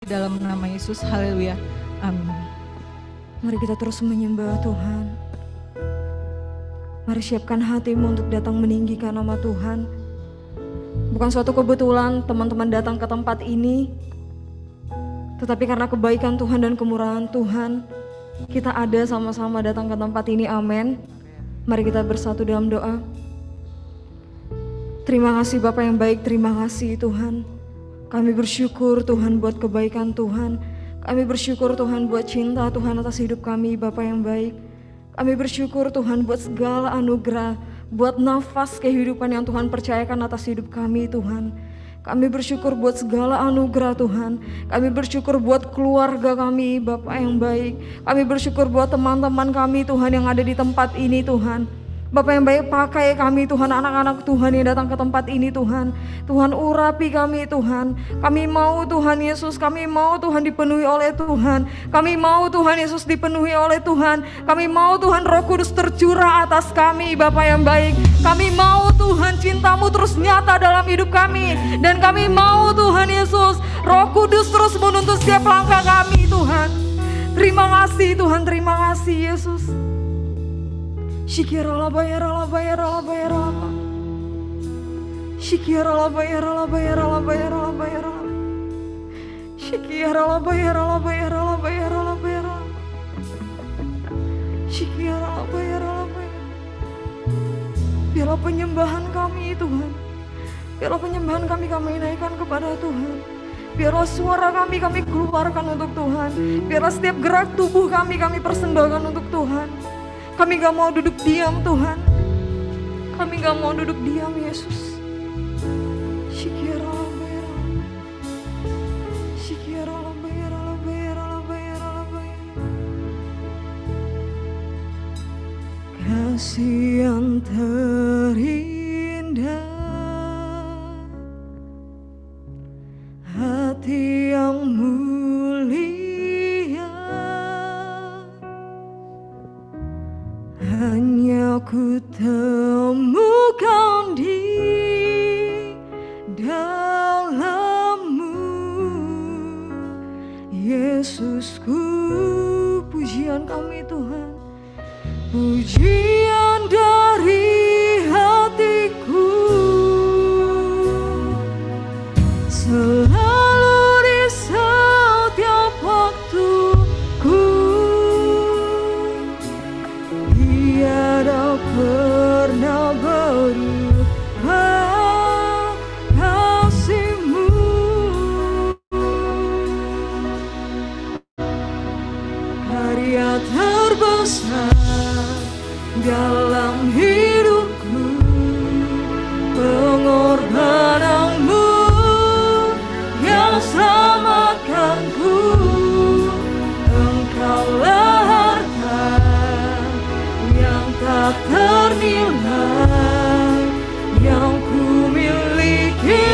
dalam nama Yesus. Haleluya. Amin. Mari kita terus menyembah Tuhan. Mari siapkan hatimu untuk datang meninggikan nama Tuhan. Bukan suatu kebetulan teman-teman datang ke tempat ini, tetapi karena kebaikan Tuhan dan kemurahan Tuhan, kita ada sama-sama datang ke tempat ini. Amin. Mari kita bersatu dalam doa. Terima kasih Bapa yang baik, terima kasih Tuhan. Kami bersyukur Tuhan buat kebaikan Tuhan. Kami bersyukur Tuhan buat cinta Tuhan atas hidup kami, Bapa yang baik. Kami bersyukur Tuhan buat segala anugerah, buat nafas kehidupan yang Tuhan percayakan atas hidup kami Tuhan. Kami bersyukur buat segala anugerah Tuhan. Kami bersyukur buat keluarga kami, Bapa yang baik. Kami bersyukur buat teman-teman kami Tuhan yang ada di tempat ini Tuhan. Bapa yang baik, pakai kami Tuhan, anak-anak Tuhan yang datang ke tempat ini Tuhan. Tuhan urapi kami Tuhan. Kami mau Tuhan Yesus, kami mau Tuhan dipenuhi oleh Tuhan. Kami mau Tuhan Yesus dipenuhi oleh Tuhan. Kami mau Tuhan Roh Kudus tercurah atas kami Bapa yang baik. Kami mau Tuhan cinta-Mu terus nyata dalam hidup kami. Dan kami mau Tuhan Yesus, Roh Kudus terus menuntun setiap langkah kami Tuhan. Terima kasih Tuhan, terima kasih Yesus. Shikira la bayara la bayara la bayara la. Shikira la bayara la bayara la bayara la bayara. Shikira la bayara la bayara la bayara la bayara. Shikira la bayara la bayara. Biarlah penyembahan kami Tuhan. Biarlah penyembahan kami naikkan kepada Tuhan. Biarlah suara kami keluarkan untuk Tuhan. Biarlah setiap gerak tubuh kami persembahkan untuk Tuhan. Kami gak mau duduk diam Tuhan. Kami gak mau duduk diam Yesus. Shikira la bayara. Shikira la bayara la bayara la bayara la bayara. Kasih yang terindah, hati yang mulia, hanya ku temukan di dalam-Mu, Yesusku. Pujian kami Tuhan, pujian dari hatiku, selalu di setiap waktuku. Tiada pernah berubah kasih-Mu. Karya terbesar dalam hidupku, pengorbanan-Mu yang selamatkanku. Engkaulah harta yang tak ternilai, yang ku miliki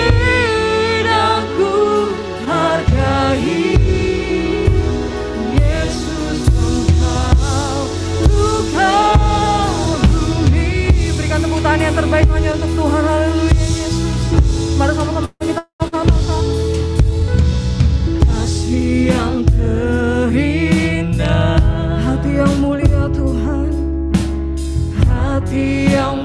dan ku hargai. Yesus, Engkau bumi. Berikan tepuk tangan yang terbaik hanya untuk Tuhan. Haleluya Yesus. Mari sama-sama kita katakan. Kasih yang terindah, hati yang mulia Tuhan, hati yang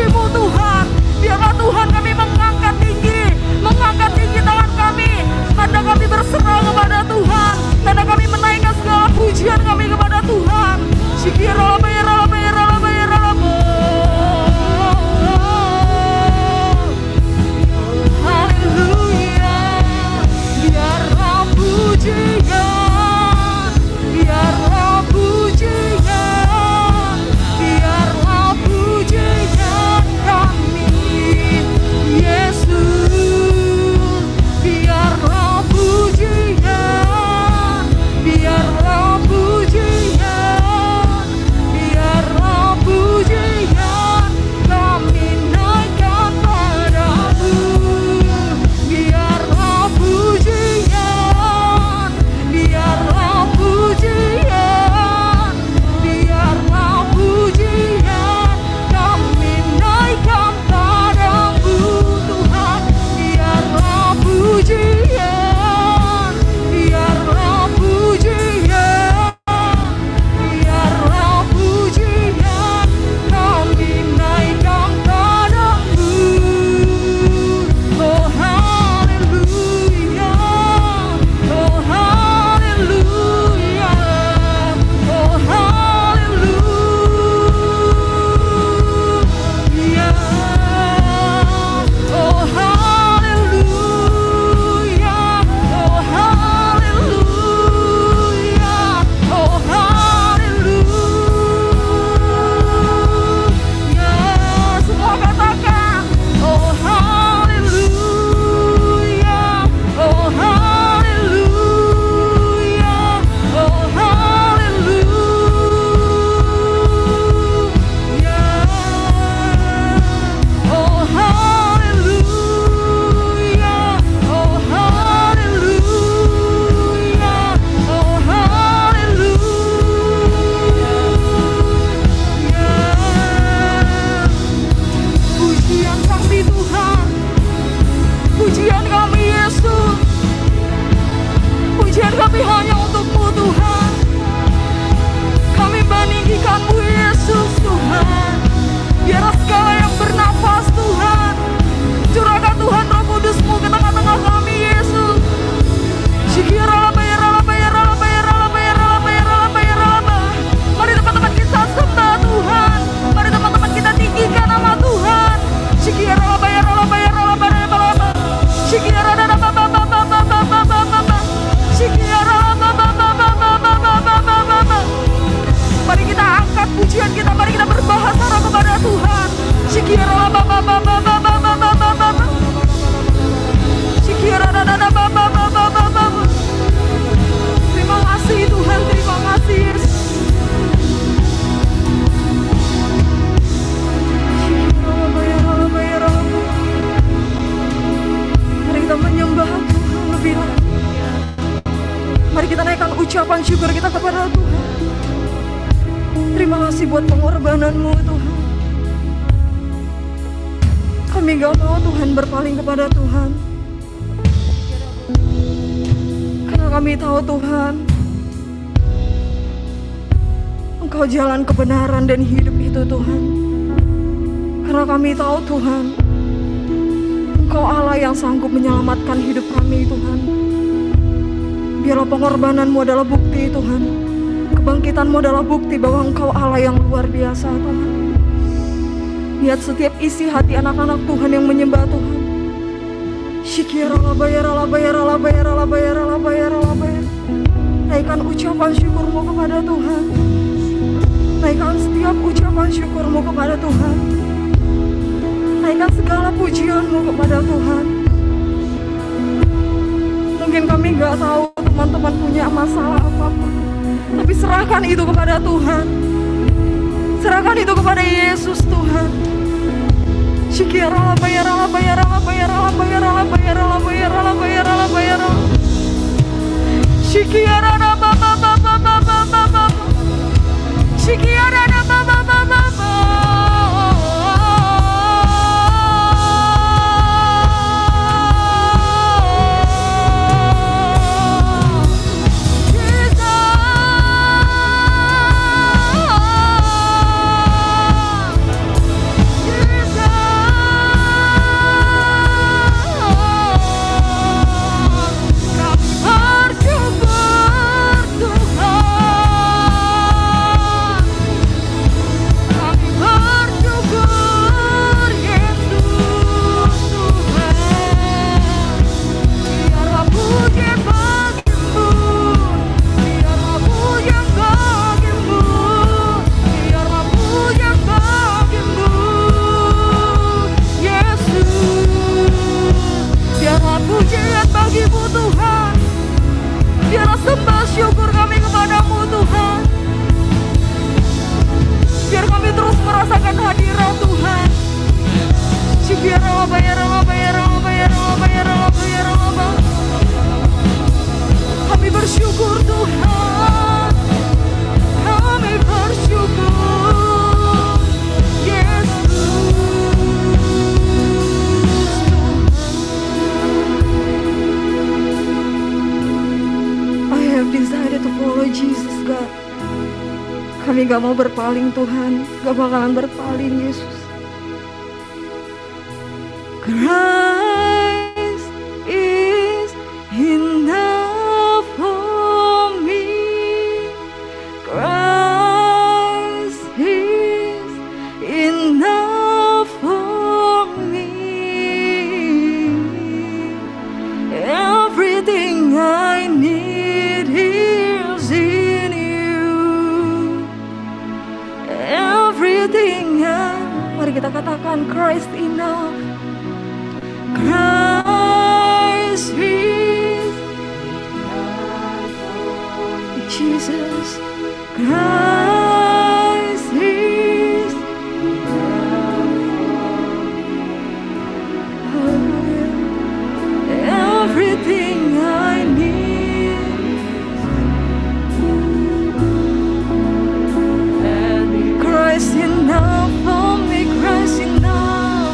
puji-Mu Tuhan. Biarlah Tuhan kami mengangkat tinggi tangan kami, tanda kami berserah kepada Tuhan, tanda kami menaikkan segala pujian kami kepada Tuhan. Shikira bayara bayara bayara haleluya. Biarlah pujian, biarlah pujian, biarlah pujian kami Yesus. Biarlah pujian, biarlah pujian, biarlah pujian kami naikkan padamu. Biarlah pujian, biarlah pujian, biarlah pujian kami naikkan padamu Tuhan. Biarlah pujian, biarlah pujian, biarlah pujian kami naikkan padamu. Oh haleluya, oh haleluya, oh haleluya, oh haleluya, oh haleluya, oh haleluya. Semua katakan oh haleluya, oh haleluya, oh haleluya, oh haleluya, oh haleluya, oh haleluya. Pujian kami Tuhan, pujian kami Yesus, pujian kami hanya untuk-Mu Tuhan. Kami meninggikan-Mu Yesus Tuhan. Biarlah segala yang bernafas Tuhan, curahkan Tuhan Roh Kudus-Mu ke tengah-tengah kami Yesus. Shikira bayara bayara bayara bayara bayara bayara. Mari teman-teman kita sembah Tuhan, mari teman-teman kita tinggikan nama Tuhan. Shikira bayara bayara bayara. Shikira dada baba baba baba baba baba. Shikira baba baba baba baba baba. Mari kita angkat pujian kita, mari kita berbahasa roh kepada Tuhan. Shikira baba baba baba baba baba. Shikira dada baba baba baba. Terima kasih Tuhan, terima kasih Yesus. Mari kita menyembah Tuhan lebih lagi. Mari kita naikkan ucapan syukur kita kepada Tuhan. Terima kasih buat pengorbanan-Mu Tuhan. Kami gak mau Tuhan berpaling kepada Tuhan, karena kami tahu Tuhan, Engkau jalan kebenaran dan hidup itu Tuhan. Karena kami tahu Tuhan, Engkau Allah yang sanggup menyelamatkan hidup kami Tuhan. Biarlah pengorbanan-Mu adalah bukti Tuhan, kebangkitan-Mu adalah bukti bahwa Engkau Allah yang luar biasa Tuhan. Lihat setiap isi hati anak-anak Tuhan yang menyembah Tuhan. Shikira bayara bayara bayara bayara bayara bayara. Naikkan ucapan syukur-Mu kepada Tuhan. Naikkan setiap ucapan syukur-Mu kepada Tuhan. Naikkan segala pujian-Mu kepada Tuhan. Mungkin kami gak tahu teman-teman punya masalah apa-apa, tapi serahkan itu kepada Tuhan. Serahkan itu kepada Yesus Tuhan. Shikira bayara bayara bayara bayara bayara bayara bayara bayara. Shikira baba baba baba baba. Shikira baba baba baba. Jesus. Kami gak mau berpaling Tuhan, gak bakalan berpaling Yesus. Christ is enough for me. Christ is enough for me. Everything I need is in you. Everything mari kita katakan Christ enough. Christ is Jesus. Christ is everything I need. Christ enough for me. Christ enough.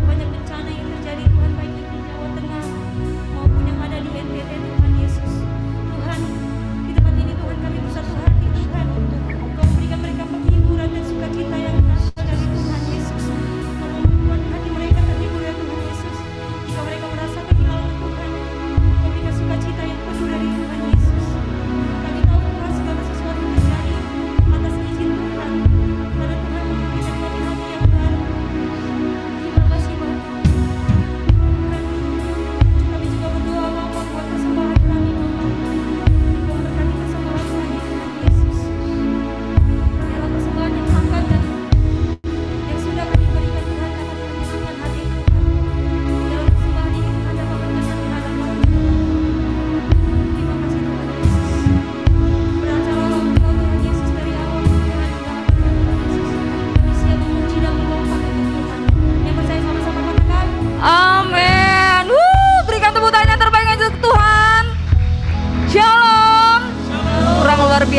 Banyak bencana yang terjadi Tuhan, baik di Jawa Tengah maupun yang ada di NTT Tuhan.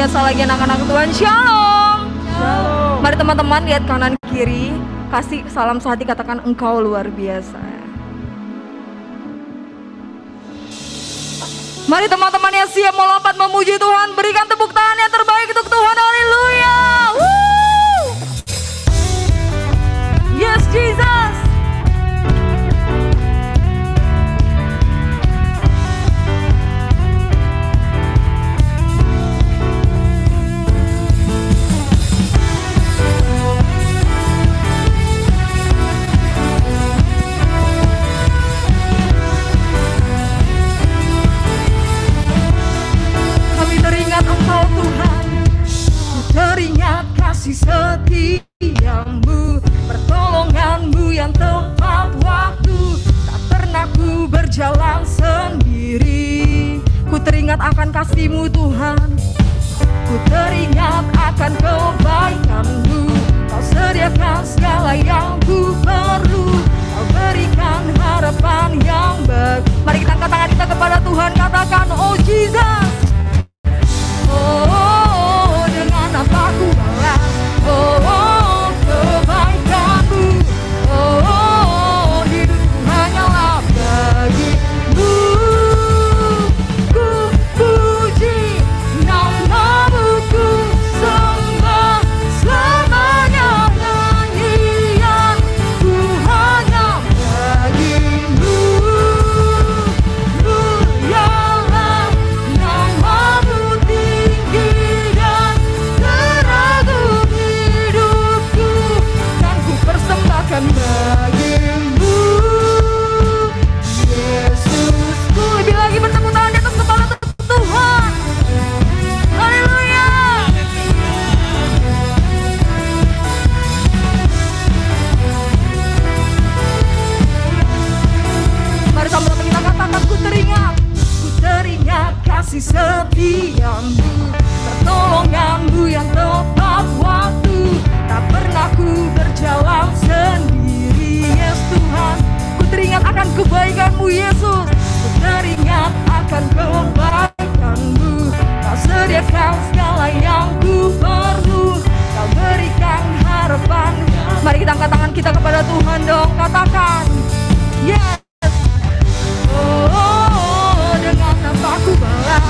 biasa lagi anak-anak Tuhan. Shalom. Shalom. Mari teman-teman lihat kanan kiri, kasih salam sehati, katakan engkau luar biasa. Mari teman-teman yang siap mau lompat memuji Tuhan, berikan tepuk tangan yang terbaik untuk Tuhan. Haleluya. Yes Jesus. Engkau Tuhan, ku teringat kasih setiamu, pertolonganmu yang tepat waktu, tak pernah ku berjalan sendiri. Ku teringat akan kasih-Mu Tuhan, ku teringat akan kebaikan-Mu. Kau sediakan segala yang ku perlu, Kau berikan harapan yang baik. Mari kita angkat tangan kita kepada Tuhan, katakan oh Jesus. Oh, dengan apa ku balas, oh, kebaikan-Mu, oh, hidupku hanyalah bagi-Mu. Ku puji nama-Mu, ku sembah selamanya, nyanyianku hanya bagi-Mu. Mulialah nama-Mu, bagi-Mu, Yesusku. Lebih lagi bertepuk tangan di atas kepala Tuhan. Haleluya. Mari sama-sama kita katakan, ku teringat kasih setiamu, pertolonganmu yang tepat waktu, tak pernah ku berjalan sendiri. Yes Tuhan, ku teringat akan kebaikan-Mu Yesus, ku teringat akan kebaikan-Mu. Kau sediakan segala yang ku perlu, Kau berikan harapan. Mari kita angkat tangan kita kepada Tuhan dong, katakan yes. Oh, dengan apa ku balas,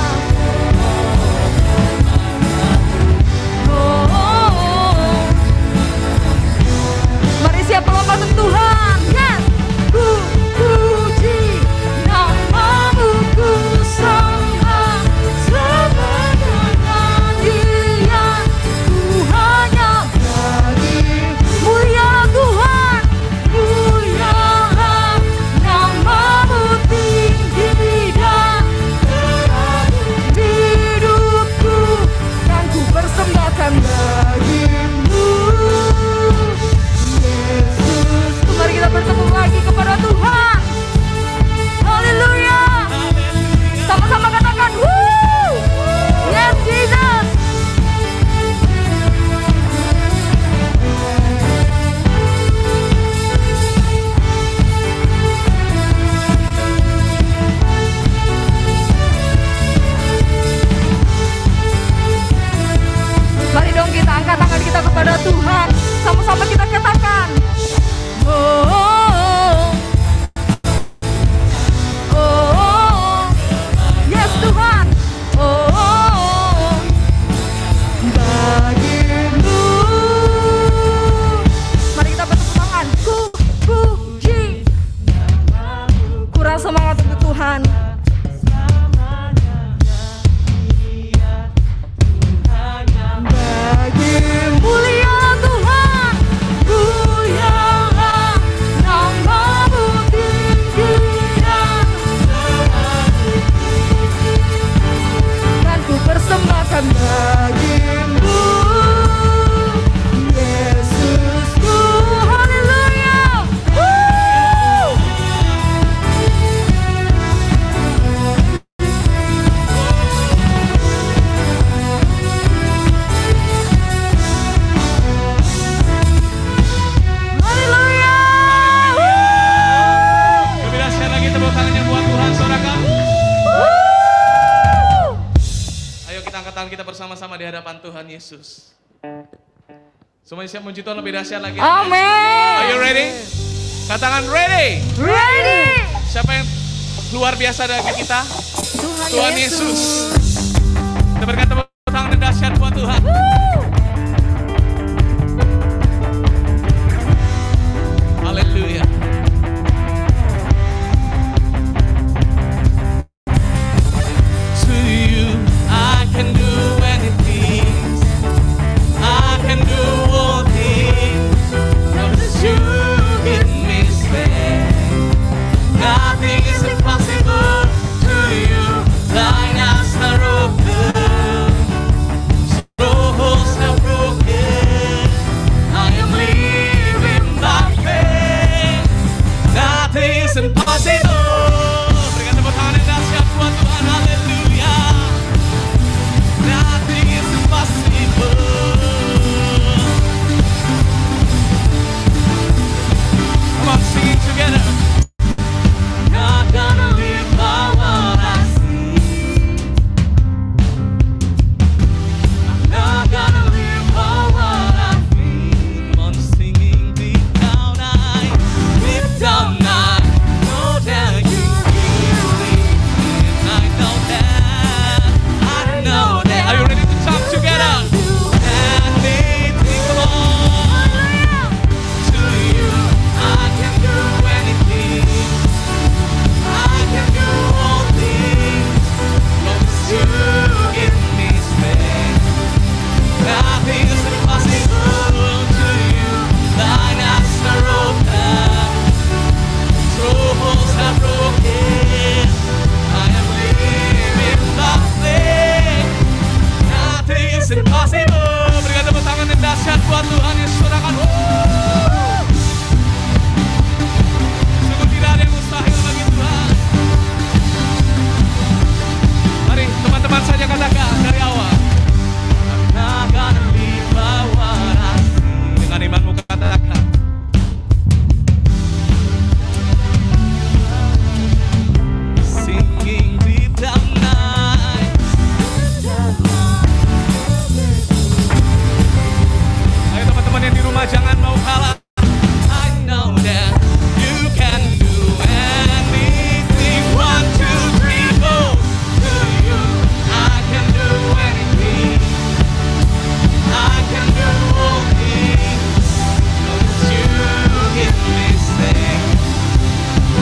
tangan kita bersama-sama di hadapan Tuhan Yesus. Semuanya siap memuji Tuhan lebih dahsyat lagi. Amin. Are you ready? Katakan ready. Ready. Siapa yang luar biasa dari kita? Tuhan Yesus. Kita berikan tepuk tangan yang dahsyat buat Tuhan. Haleluya. To you I can do anything. I can do all things. Because you give me strength. Nothing is impossible to you. Thine eyes are open. Strongholds are broken. I am living by faith. Nothing is impossible. Berikan tepuk tangan yang dahsyat buat Tuhan. Haleluya. Nothing is impossible. Come on, sing it together. Not gonna live by what I see. I'm not gonna live by what I feel. Come on, singing deep down, I know that you hear me. And I know that. Are you ready to jump together? Anything, come on. To you, I can do anything. I can do all things. Because you give me strength. Nothing is impossible to you. Thine eyes are open. Strongholds are broken. I am living by faith. Nothing is impossible. Berikan tepuk tangan yang dahsyat buat Tuhan Yesus. Saudarakan. Sungguh tidak ada yang mustahil bagi Tuhan. Mari teman-teman saja katakan dari awal. I'm not gonna live by what I see. Dengan imanmu katakan. Singing deep down night. Ayo teman-teman yang di rumah jangan mau kalah. I know that you can do anything. 1, 2, 3, go. To you, I can do anything. I can do all things. Because you give me strength.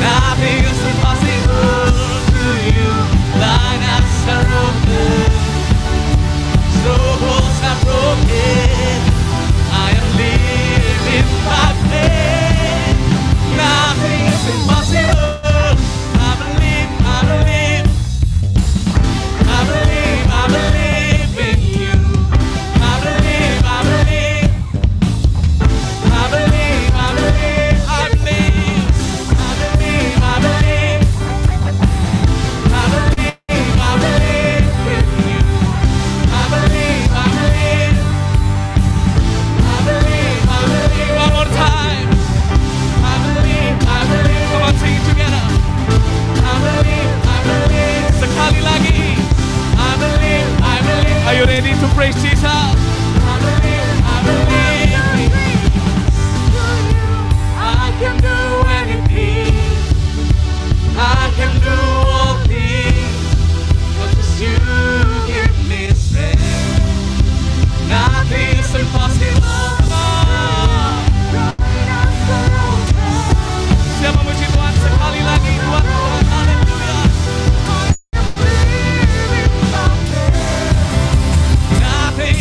Nothing is impossible to you. Thine eyes are open. Strongholds are broken. I am living by faith. Nothing is impossible. I believe, I believe. I believe, I believe in you. I believe, I believe. I believe, I believe, I believe. I believe, I believe. I believe, I believe in you. I believe, I believe. I believe, I believe. One more time. I believe, I believe. Come on, sing it together. I believe, I believe. Sekali lagi. I believe, I believe. Are you ready to praise Jesus? I believe, I believe. I can do anything. I can do all things. Because you give me strength. Nothing is impossible. Siapa memuji Tuhan sekali lagi buat Tuhan. Haleluya. Nothing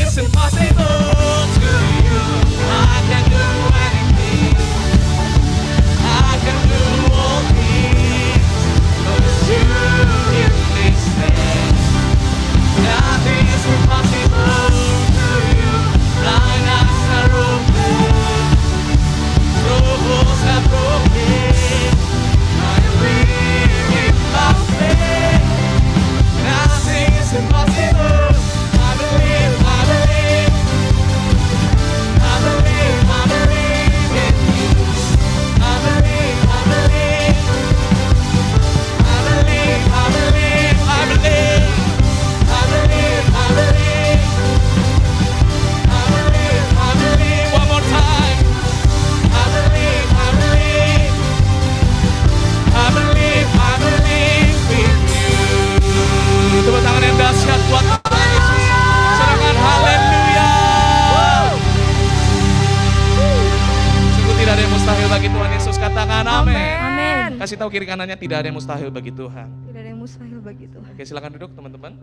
kasih tahu kiri kanannya, tidak ada yang mustahil bagi Tuhan. Tidak ada yang mustahil bagi Tuhan. Oke, silakan duduk teman-teman.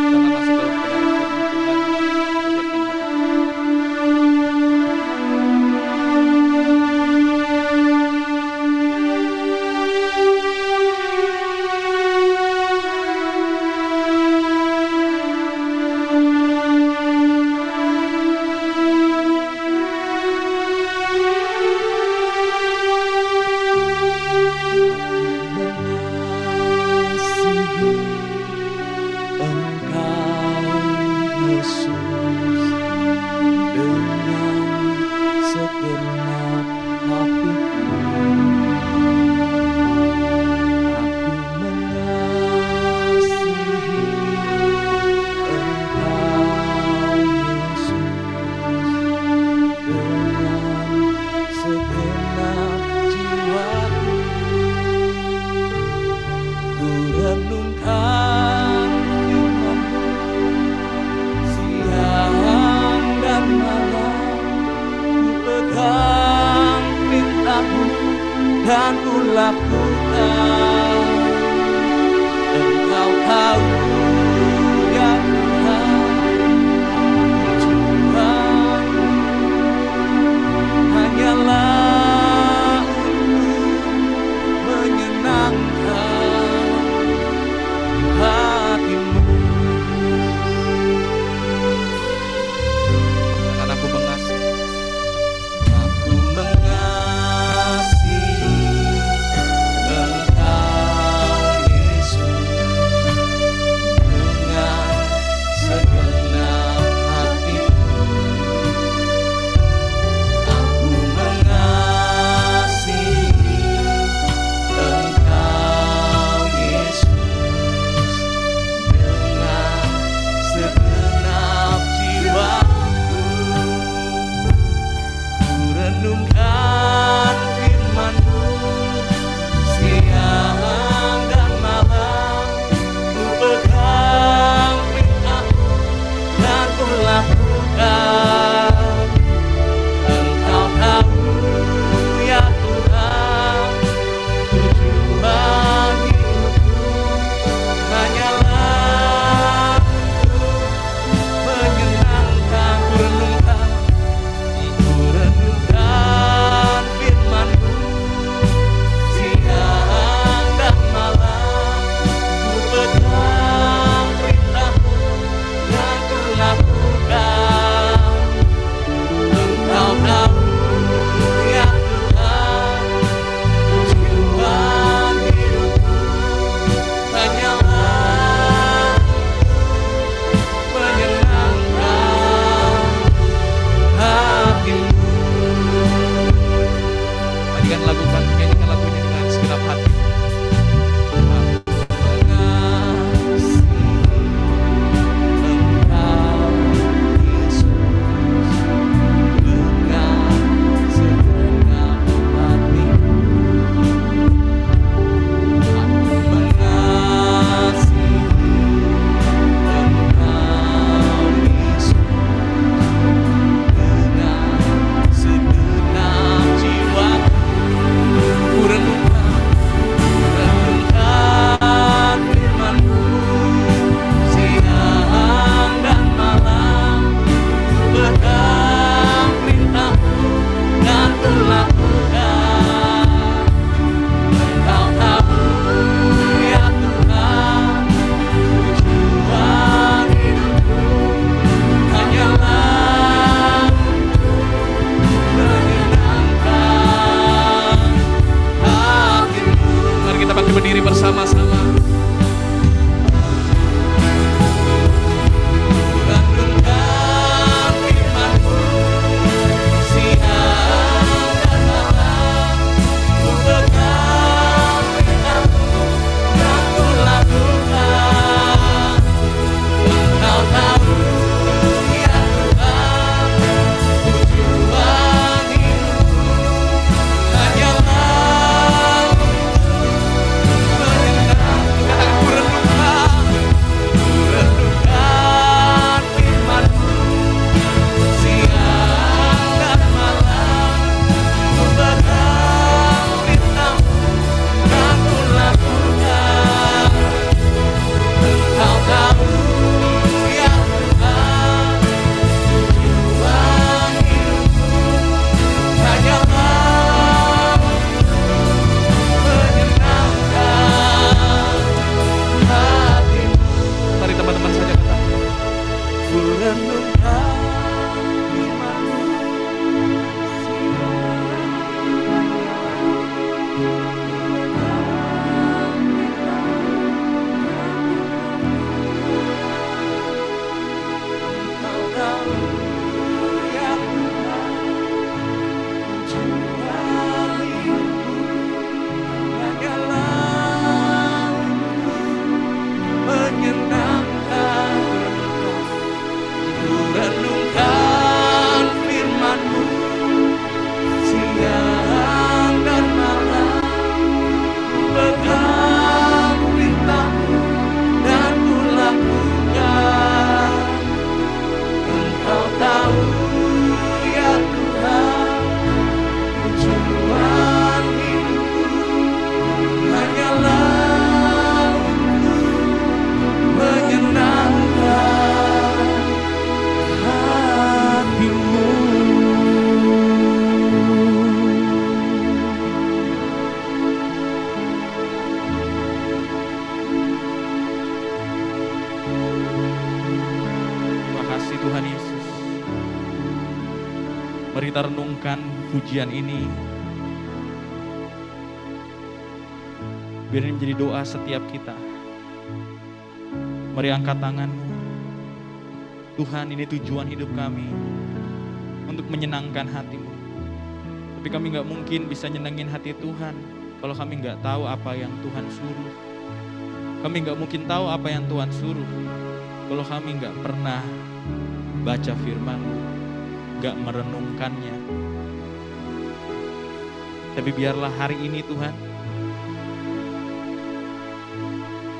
Jangan masuk dalam kebenaran firman Tuhan. Siapkan hati. Mengasihi Engkau Yesus dengan segenap hatiku. Aku mengasihi Engkau Yesus dengan segenap jiwaku. Ku renungkan firman-Mu siang dan malam, ku pegang perintah-Mu dan ku lakukan. Engkau tahu ya Tuhan, tujuanku hanyalah untuk menyenangkan hati-Mu. Katakan aku mengasihi. Aku mengasihi Engkau Mari kita renungkan pujian ini. Biar ini menjadi doa setiap kita. Mari angkat tanganmu. Tuhan, ini tujuan hidup kami, untuk menyenangkan hati-Mu. Tapi kami gak mungkin bisa nyenengin hati Tuhan kalau kami gak tahu apa yang Tuhan suruh. Kami gak mungkin tahu apa yang Tuhan suruh kalau kami gak pernah baca firman-Mu, gak merenungkannya. Tapi biarlah hari ini Tuhan,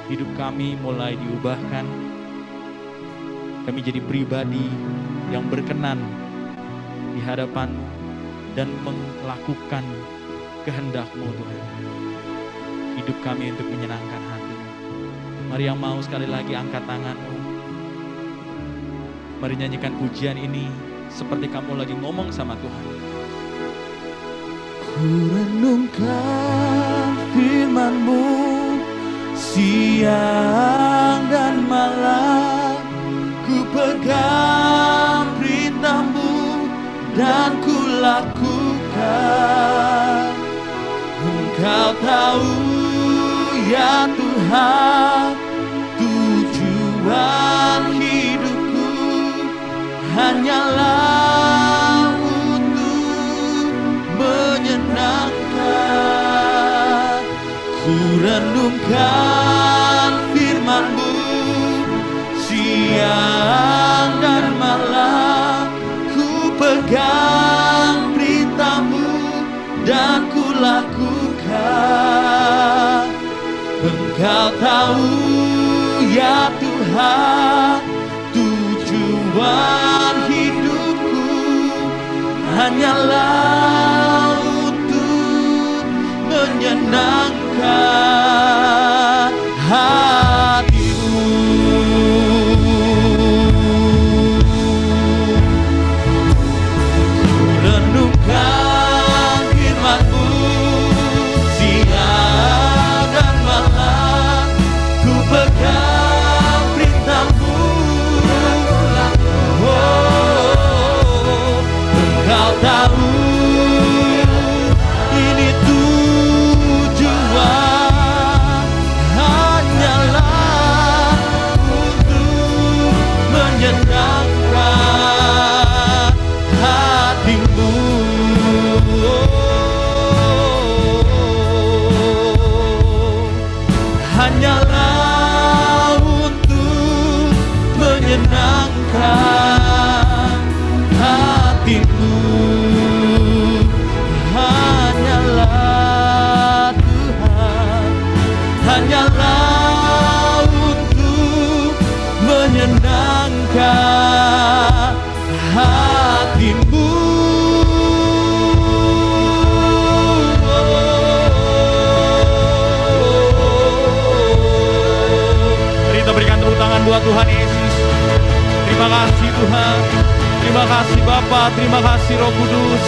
hidup kami mulai diubahkan. Kami jadi pribadi yang berkenan di hadapan-Mu dan melakukan kehendak-Mu Tuhan. Hidup kami untuk menyenangkan hati-Mu. Mari yang mau sekali lagi angkat tangan-Mu. Mari nyanyikan pujian ini seperti kamu lagi ngomong sama Tuhan. Ku renungkan firman-Mu siang dan malam. Ku pegang perintah-Mu dan ku lakukan. Engkau tahu ya Tuhan, tujuan hidupku hanyalah untuk menyenangkan. Ku renungkan firman-Mu siang dan malam. Ku pegang perintah-Mu dan ku lakukan. Engkau tahu ya Tuhan, tujuan hidupku hanyalah untuk menyenangkan hati-Mu. Ku renungkan firman-Mu siang dan malam. Ku pegang perintah-Mu. Oh, Engkau tahu ini tujuan hanyalah untuk menyenangkan hati-Mu. Hanyalah untuk menyenangkan hati-Mu. Hanyalah Tuhan, hanyalah untuk menyenangkan hati-Mu. Mari kita berikan tepuk tangan buat Tuhan Yesus. Terima kasih Tuhan, terima kasih Bapa, terima kasih Roh Kudus.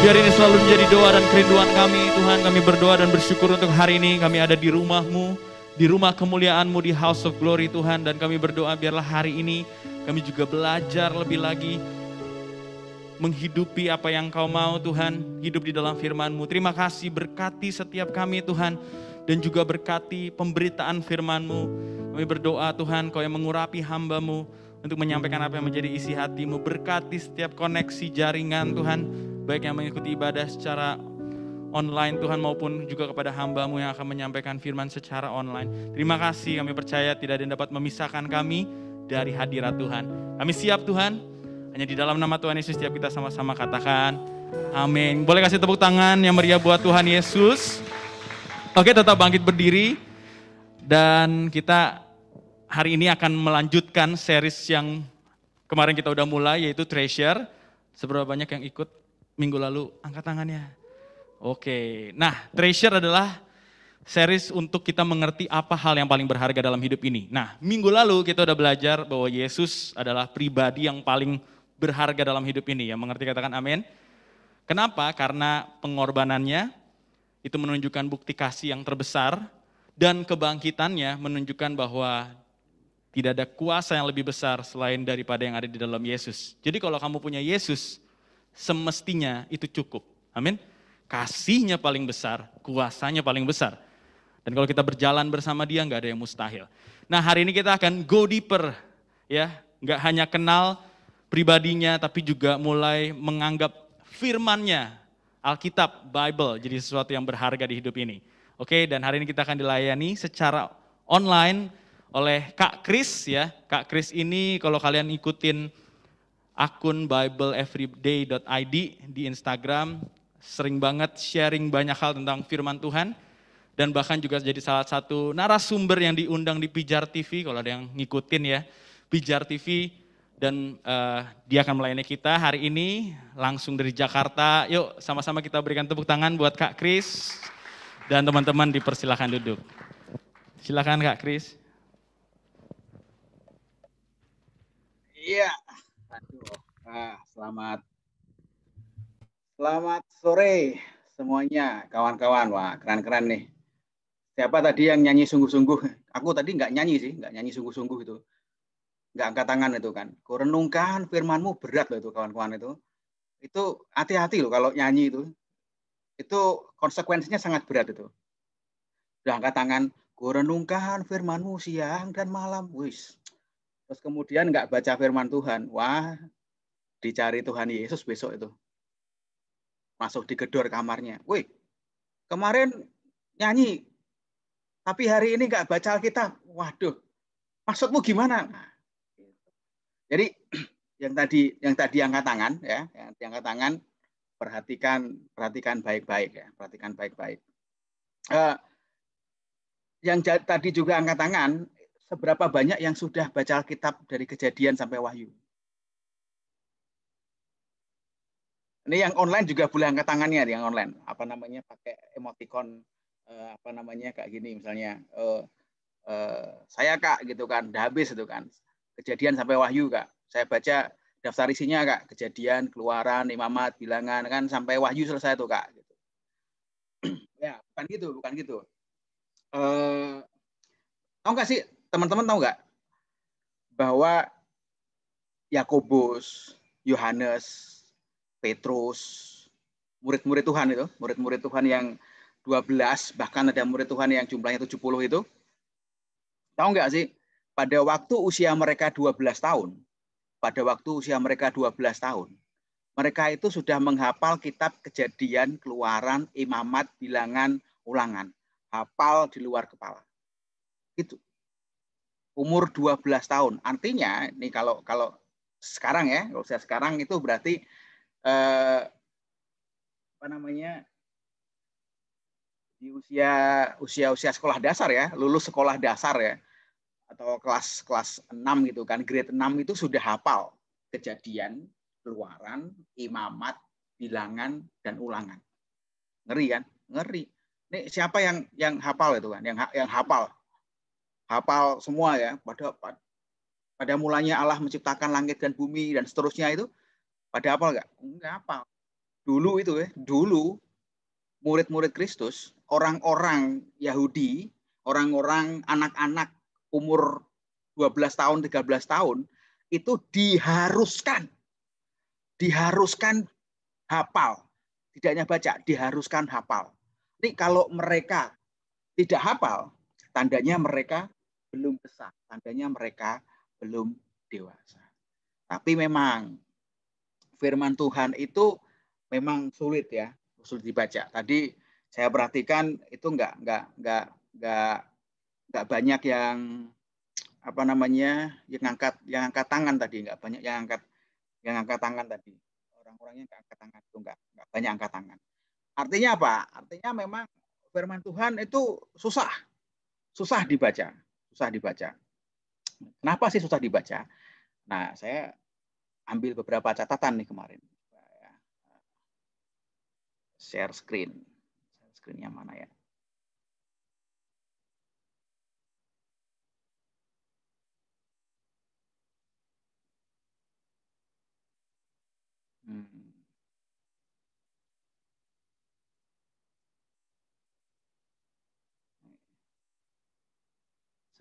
Biar ini selalu menjadi doa dan kerinduan kami Tuhan. Kami berdoa dan bersyukur untuk hari ini kami ada di rumah-Mu, di rumah kemuliaan-Mu, di House of Glory Tuhan. Dan kami berdoa biarlah hari ini kami juga belajar lebih lagi menghidupi apa yang Kau mau Tuhan, hidup di dalam firman-Mu. Terima kasih, berkati setiap kami Tuhan, dan juga berkati pemberitaan firman-Mu. Kami berdoa Tuhan, Kau yang mengurapi hamba-Mu untuk menyampaikan apa yang menjadi isi hati-Mu. Berkati setiap koneksi jaringan Tuhan, baik yang mengikuti ibadah secara online Tuhan maupun juga kepada hamba-Mu yang akan menyampaikan firman secara online. Terima kasih, kami percaya tidak ada yang dapat memisahkan kami dari hadirat Tuhan. Kami siap Tuhan, hanya di dalam nama Tuhan Yesus setiap kita sama-sama katakan amin. Boleh kasih tepuk tangan yang meriah buat Tuhan Yesus. Oke, tetap bangkit berdiri. Dan kita hari ini akan melanjutkan series yang kemarin kita udah mulai, yaitu Treasure. Seberapa banyak yang ikut minggu lalu? Angkat tangannya. Oke, nah Treasure adalah series untuk kita mengerti apa hal yang paling berharga dalam hidup ini. Nah, minggu lalu kita udah belajar bahwa Yesus adalah pribadi yang paling berharga dalam hidup ini. Yang mengerti katakan amin. Kenapa? Karena pengorbanannya itu menunjukkan bukti kasih yang terbesar, dan kebangkitannya menunjukkan bahwa tidak ada kuasa yang lebih besar selain daripada yang ada di dalam Yesus. Jadi kalau kamu punya Yesus, semestinya itu cukup. Amin. Kasihnya paling besar, kuasanya paling besar. Dan kalau kita berjalan bersama dia, nggak ada yang mustahil. Nah, hari ini kita akan go deeper, ya, nggak hanya kenal pribadinya, tapi juga mulai menganggap firman-Nya, Alkitab, Bible, jadi sesuatu yang berharga di hidup ini. Oke, dan hari ini kita akan dilayani secara online oleh Kak Kris, ya. Kak Kris ini kalau kalian ikutin akun bibleeveryday.id di Instagram, sering banget sharing banyak hal tentang firman Tuhan, dan bahkan juga jadi salah satu narasumber yang diundang di Pijar TV, kalau ada yang ngikutin ya, Pijar TV, dan dia akan melayani kita hari ini langsung dari Jakarta. Yuk sama-sama kita berikan tepuk tangan buat Kak Kris, dan teman-teman dipersilakan duduk. Silakan Kak Kris. Iya, selamat sore semuanya kawan-kawan. Wah, keren-keren nih. Siapa tadi yang nyanyi sungguh-sungguh? Aku tadi nggak nyanyi sih, nggak nyanyi sungguh-sungguh itu. Nggak angkat tangan itu kan. Kurenungkan firman-Mu, berat loh itu kawan-kawan itu. Itu hati-hati loh kalau nyanyi itu. Itu konsekuensinya sangat berat itu. Udah angkat tangan, kurenungkan firman-Mu siang dan malam. Wis. Terus kemudian nggak baca firman Tuhan. Wah, dicari Tuhan Yesus besok itu. Masuk di gedor kamarnya. Woi, kemarin nyanyi, tapi hari ini nggak baca Alkitab. Waduh, maksudmu gimana? Nah, jadi yang tadi angkat tangan ya, yang angkat tangan, perhatikan baik-baik ya, perhatikan baik-baik. Yang tadi juga angkat tangan, seberapa banyak yang sudah baca Alkitab dari Kejadian sampai Wahyu? Ini yang online juga boleh angkat tangannya, yang online. Apa namanya, pakai emoticon apa namanya kayak gini misalnya. Saya Kak gitu kan, udah habis itu kan. Kejadian sampai Wahyu Kak. Saya baca daftar isinya Kak, Kejadian, Keluaran, Imamat, Bilangan kan sampai Wahyu selesai tuh Kak. Gitu. Ya, bukan gitu. Tahu nggak sih teman-teman, tahu nggak bahwa Yakobus, Yohanes, Petrus, murid-murid Tuhan itu, murid-murid Tuhan yang 12, bahkan ada murid Tuhan yang jumlahnya 70 itu. Tahu nggak sih, pada waktu usia mereka 12 tahun, mereka itu sudah menghafal kitab Kejadian, Keluaran, Imamat, Bilangan, Ulangan. Hafal di luar kepala. Itu. Umur 12 tahun. Artinya, nih kalau sekarang ya, kalau saya sekarang itu berarti apa namanya, di usia sekolah dasar ya, lulus sekolah dasar ya, atau kelas 6 gitu kan, grade 6 itu sudah hafal Kejadian, Keluaran, Imamat, Bilangan, dan Ulangan. Ngeri kan? Ngeri. Ini siapa yang hafal itu kan? Yang hafal semua ya. Pada mulanya Allah menciptakan langit dan bumi dan seterusnya itu, pada hafal nggak? Nggak hafal. Dulu itu ya, murid-murid Kristus, orang-orang Yahudi, orang-orang anak-anak umur 12 tahun, 13 tahun, itu diharuskan hafal. Tidak hanya baca, diharuskan hafal. Ini kalau mereka tidak hafal, tandanya mereka belum besar, tandanya mereka belum dewasa. Tapi memang firman Tuhan itu memang sulit ya, sulit dibaca. Tadi saya perhatikan itu nggak banyak yang apa namanya yang angkat tangan tadi, nggak banyak yang angkat tangan tadi. Orang-orangnya nggak angkat tangan itu nggak banyak angkat tangan. Artinya apa? Artinya memang firman Tuhan itu susah dibaca. Kenapa sih susah dibaca? Nah, saya ambil beberapa catatan nih kemarin. Share screen. Screen-nya mana ya?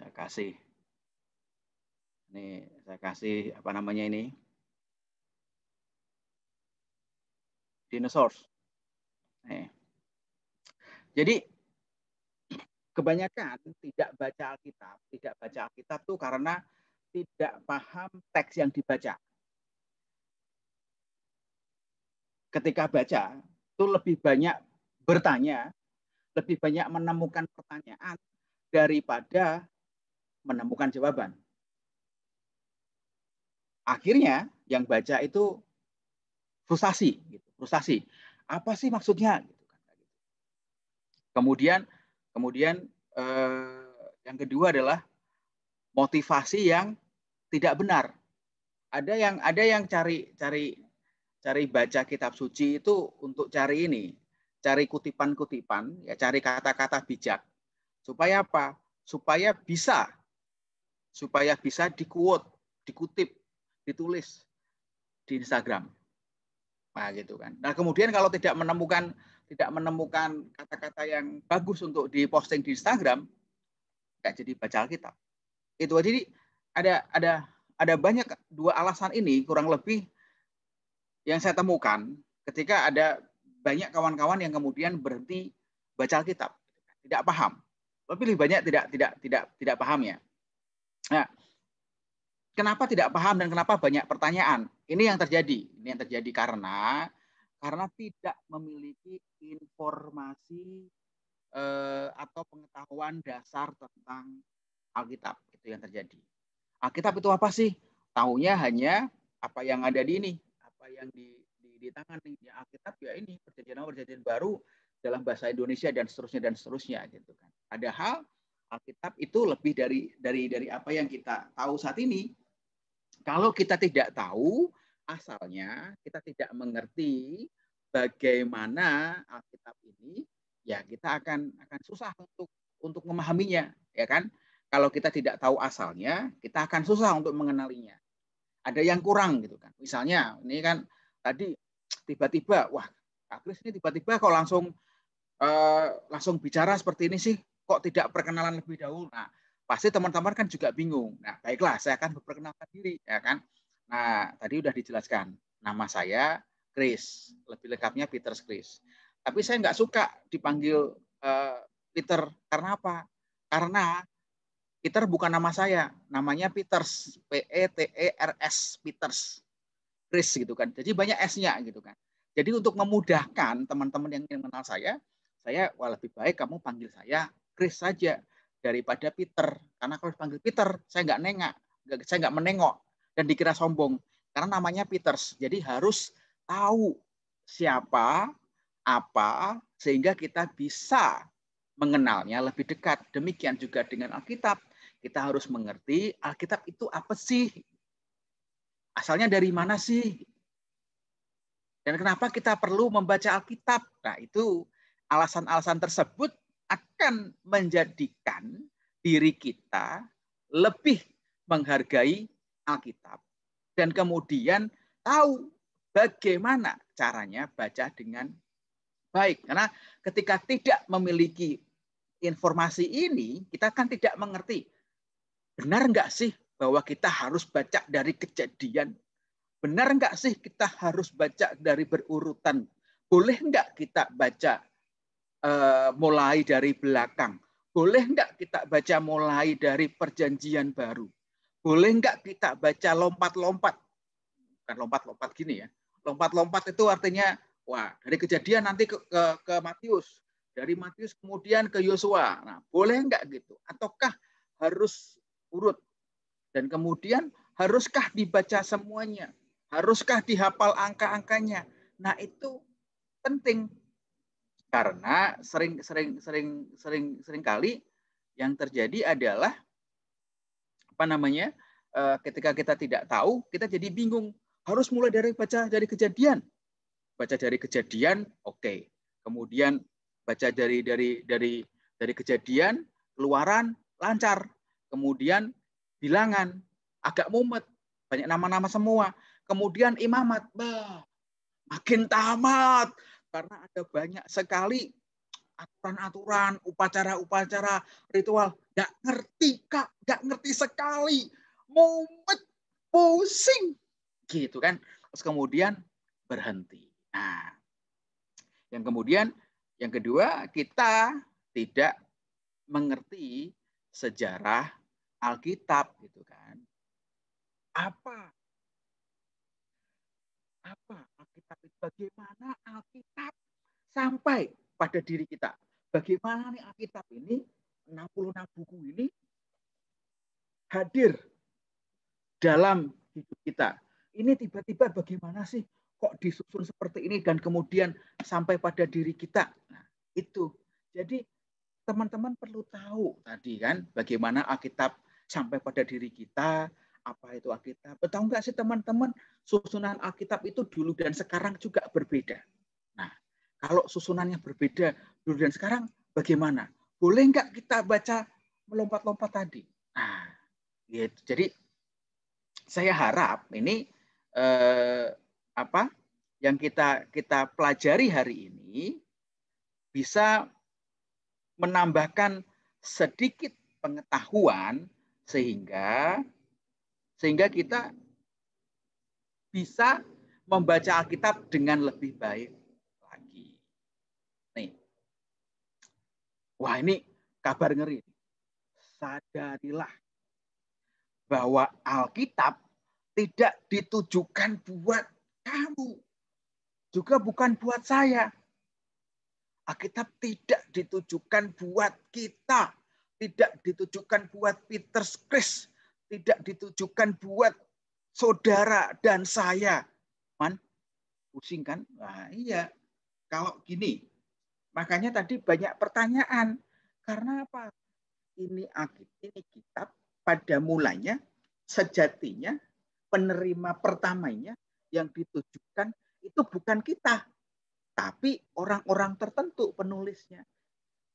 Saya kasih apa namanya ini? dinosaurs. Jadi kebanyakan tidak baca Alkitab tuh karena tidak paham teks yang dibaca. Ketika baca, itu lebih banyak bertanya, lebih banyak menemukan pertanyaan daripada menemukan jawaban. Akhirnya yang baca itu frustasi, gitu. Frustasi. Apa sih maksudnya? Kemudian yang kedua adalah motivasi yang tidak benar. Ada yang cari baca kitab suci itu untuk cari kutipan-kutipan, ya, cari kata-kata bijak. Supaya apa? Supaya bisa di-quote, dikutip, ditulis di Instagram. Nah, gitu kan. Nah, kemudian kalau tidak menemukan kata-kata yang bagus untuk diposting di Instagram, nggak jadi baca Alkitab. Itu aja. Jadi ada banyak, dua alasan ini kurang lebih yang saya temukan ketika ada banyak kawan-kawan yang kemudian berhenti baca Alkitab, tidak paham. Lebih banyak tidak pahamnya. Nah, kenapa tidak paham dan kenapa banyak pertanyaan? Ini yang terjadi karena tidak memiliki informasi atau pengetahuan dasar tentang Alkitab. Itu yang terjadi. Alkitab itu apa sih? Taunya hanya apa yang ada di ini, apa yang di tangan nih. Ya, Alkitab ya ini perjanjian baru dalam bahasa Indonesia dan seterusnya gitu kan. Padahal Alkitab itu lebih dari apa yang kita tahu saat ini. Kalau kita tidak tahu asalnya, kita tidak mengerti bagaimana Alkitab ini, ya kita akan susah untuk memahaminya, ya kan? Kalau kita tidak tahu asalnya, kita akan susah untuk mengenalinya. Ada yang kurang gitu kan. Misalnya, ini kan tadi tiba-tiba, wah, Kak Kris ini tiba-tiba kok langsung bicara seperti ini sih, kok tidak perkenalan lebih dahulu. Nah, pasti teman-teman kan juga bingung. Nah, baiklah, saya akan memperkenalkan diri, ya kan? Nah, tadi udah dijelaskan. Nama saya Kris, lebih lengkapnya Peter Kris. Tapi saya nggak suka dipanggil Peter. Karena apa? Karena Peter bukan nama saya, namanya Peters, Peters, Peters, Kris gitu kan. Jadi banyak S-nya gitu kan. Jadi untuk memudahkan teman-teman yang ingin mengenal saya lebih baik kamu panggil saya Kris saja daripada Peter. Karena kalau dipanggil Peter, saya nggak menengok dan dikira sombong. Karena namanya Peters. Jadi harus tahu siapa, apa, sehingga kita bisa mengenalnya lebih dekat. Demikian juga dengan Alkitab. Kita harus mengerti Alkitab itu apa sih? Asalnya dari mana sih? Dan kenapa kita perlu membaca Alkitab? Nah, itu alasan-alasan tersebut akan menjadikan diri kita lebih menghargai Alkitab. Dan kemudian tahu bagaimana caranya baca dengan baik. Karena ketika tidak memiliki informasi ini, kita kan tidak mengerti. Benar nggak sih bahwa kita harus baca dari Kejadian? Benar nggak sih kita harus baca dari berurutan? Boleh nggak kita baca mulai dari belakang? Boleh nggak kita baca mulai dari Perjanjian Baru? Boleh nggak kita baca lompat-lompat? Bukan lompat-lompat gini ya. Lompat-lompat itu artinya, wah, dari Kejadian nanti ke Matius. Dari Matius kemudian ke Yosua. Nah, boleh nggak gitu? Ataukah harus urut? Dan kemudian haruskah dibaca semuanya? Haruskah dihafal angka-angkanya? Nah, itu penting. Karena sering kali yang terjadi adalah ketika kita tidak tahu, kita jadi bingung. Harus mulai baca dari Kejadian. Baca dari Kejadian, oke. Kemudian baca dari Kejadian, Keluaran, lancar. Kemudian Bilangan, agak mumet, banyak nama-nama semua. Kemudian Imamat, makin tamat karena ada banyak sekali aturan-aturan, upacara-upacara, ritual. Nggak ngerti, Kak, nggak ngerti sekali, mumet, pusing, gitu kan. Terus kemudian berhenti. Nah, Yang kemudian, yang kedua, kita tidak mengerti sejarah Alkitab gitu kan. Apa Alkitab itu? Bagaimana Alkitab sampai pada diri kita? Bagaimana nih Alkitab ini, 66 buku ini hadir dalam hidup kita? Ini tiba-tiba bagaimana sih kok disusun seperti ini dan kemudian sampai pada diri kita? Nah, itu. Jadi teman-teman perlu tahu tadi kan bagaimana Alkitab sampai pada diri kita. Apa itu Alkitab? Tahu nggak sih teman-teman, susunan Alkitab itu dulu dan sekarang juga berbeda. Nah, kalau susunannya berbeda dulu dan sekarang, bagaimana? Boleh nggak kita baca melompat-lompat tadi? Nah, gitu. Jadi saya harap ini yang kita pelajari hari ini bisa menambahkan sedikit pengetahuan sehingga kita bisa membaca Alkitab dengan lebih baik lagi. Nih. Wah, ini kabar ngeri. Sadarilah bahwa Alkitab tidak ditujukan buat kamu. Juga bukan buat saya. Alkitab tidak ditujukan buat kita. Tidak ditujukan buat Peter Chris. Tidak ditujukan buat saudara dan saya. Man, pusing kan? Nah, iya. Kalau gini, makanya tadi banyak pertanyaan. Karena apa? Ini kitab pada mulanya, sejatinya, penerima pertamanya yang ditujukan itu bukan kita. Tapi orang-orang tertentu penulisnya.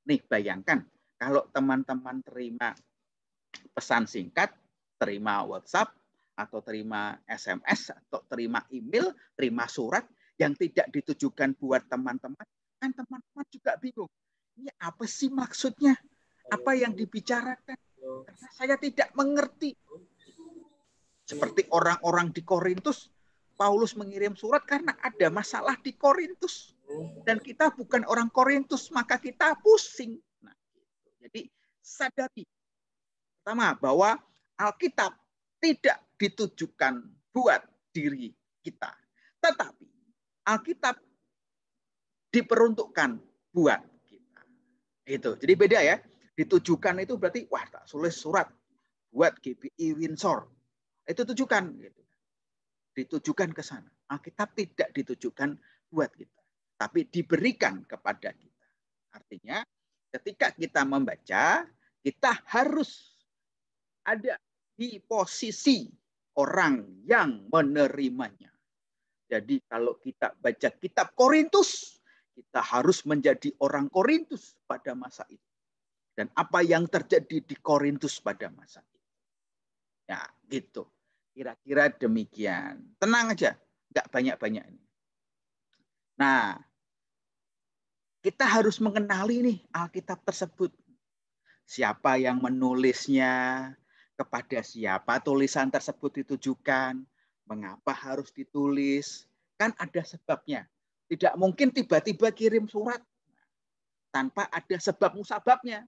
Nih, bayangkan kalau teman-teman terima pesan singkat, terima WhatsApp, atau terima SMS, atau terima email, terima surat yang tidak ditujukan buat teman-teman, kan teman-teman juga bingung. Ini apa sih maksudnya? Apa yang dibicarakan? Karena saya tidak mengerti. Seperti orang-orang di Korintus, Paulus mengirim surat karena ada masalah di Korintus. Dan kita bukan orang Korintus, maka kita pusing. Nah, jadi sadari. Pertama, bahwa Alkitab tidak ditujukan buat diri kita. Tetapi Alkitab diperuntukkan buat kita. Itu. Jadi beda ya. Ditujukan itu berarti, wah, tak tulis surat buat GBI Windsor. Itu tujukan. Gitu. Ditujukan ke sana. Alkitab tidak ditujukan buat kita. Tapi diberikan kepada kita. Artinya, ketika kita membaca, kita harus ada di posisi orang yang menerimanya. Jadi kalau kita baca kitab Korintus, kita harus menjadi orang Korintus pada masa itu. Dan apa yang terjadi di Korintus pada masa itu. Ya, gitu. Kira-kira demikian. Tenang aja, nggak banyak-banyak ini. Nah, kita harus mengenali nih Alkitab tersebut. Siapa yang menulisnya, kepada siapa tulisan tersebut ditujukan, mengapa harus ditulis, kan ada sebabnya. Tidak mungkin tiba-tiba kirim surat tanpa ada sebab musababnya.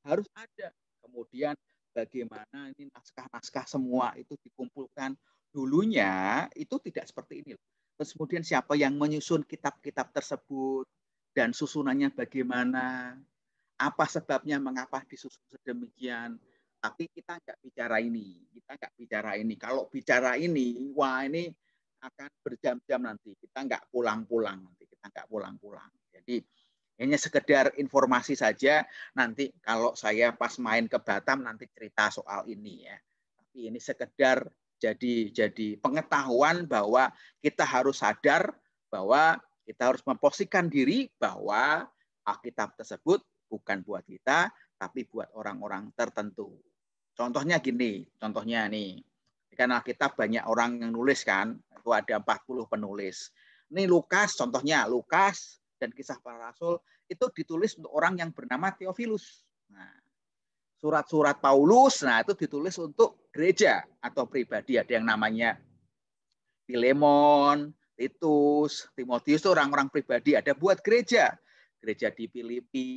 Harus ada. Kemudian bagaimana ini naskah-naskah semua itu dikumpulkan. Dulunya itu tidak seperti ini. Terus kemudian siapa yang menyusun kitab-kitab tersebut dan susunannya bagaimana, apa sebabnya mengapa disusun sedemikian. Tapi kita nggak bicara ini. Kalau bicara ini, wah ini akan berjam-jam nanti. Kita nggak pulang-pulang nanti. Jadi hanya sekedar informasi saja. Nanti kalau saya pas main ke Batam nanti cerita soal ini ya. Tapi ini sekedar jadi pengetahuan bahwa kita harus sadar bahwa kita harus memposisikan diri bahwa Alkitab tersebut bukan buat kita, tapi buat orang-orang tertentu. Contohnya gini, nih. Kan Alkitab banyak orang yang nulis kan, itu ada 40 penulis. Ini Lukas, contohnya Lukas dan Kisah Para Rasul itu ditulis untuk orang yang bernama Theophilus. Nah, surat-surat Paulus, nah itu ditulis untuk gereja atau pribadi. Ada yang namanya Filemon, Titus, Timotius itu orang-orang pribadi, ada buat gereja. Gereja di Filipi,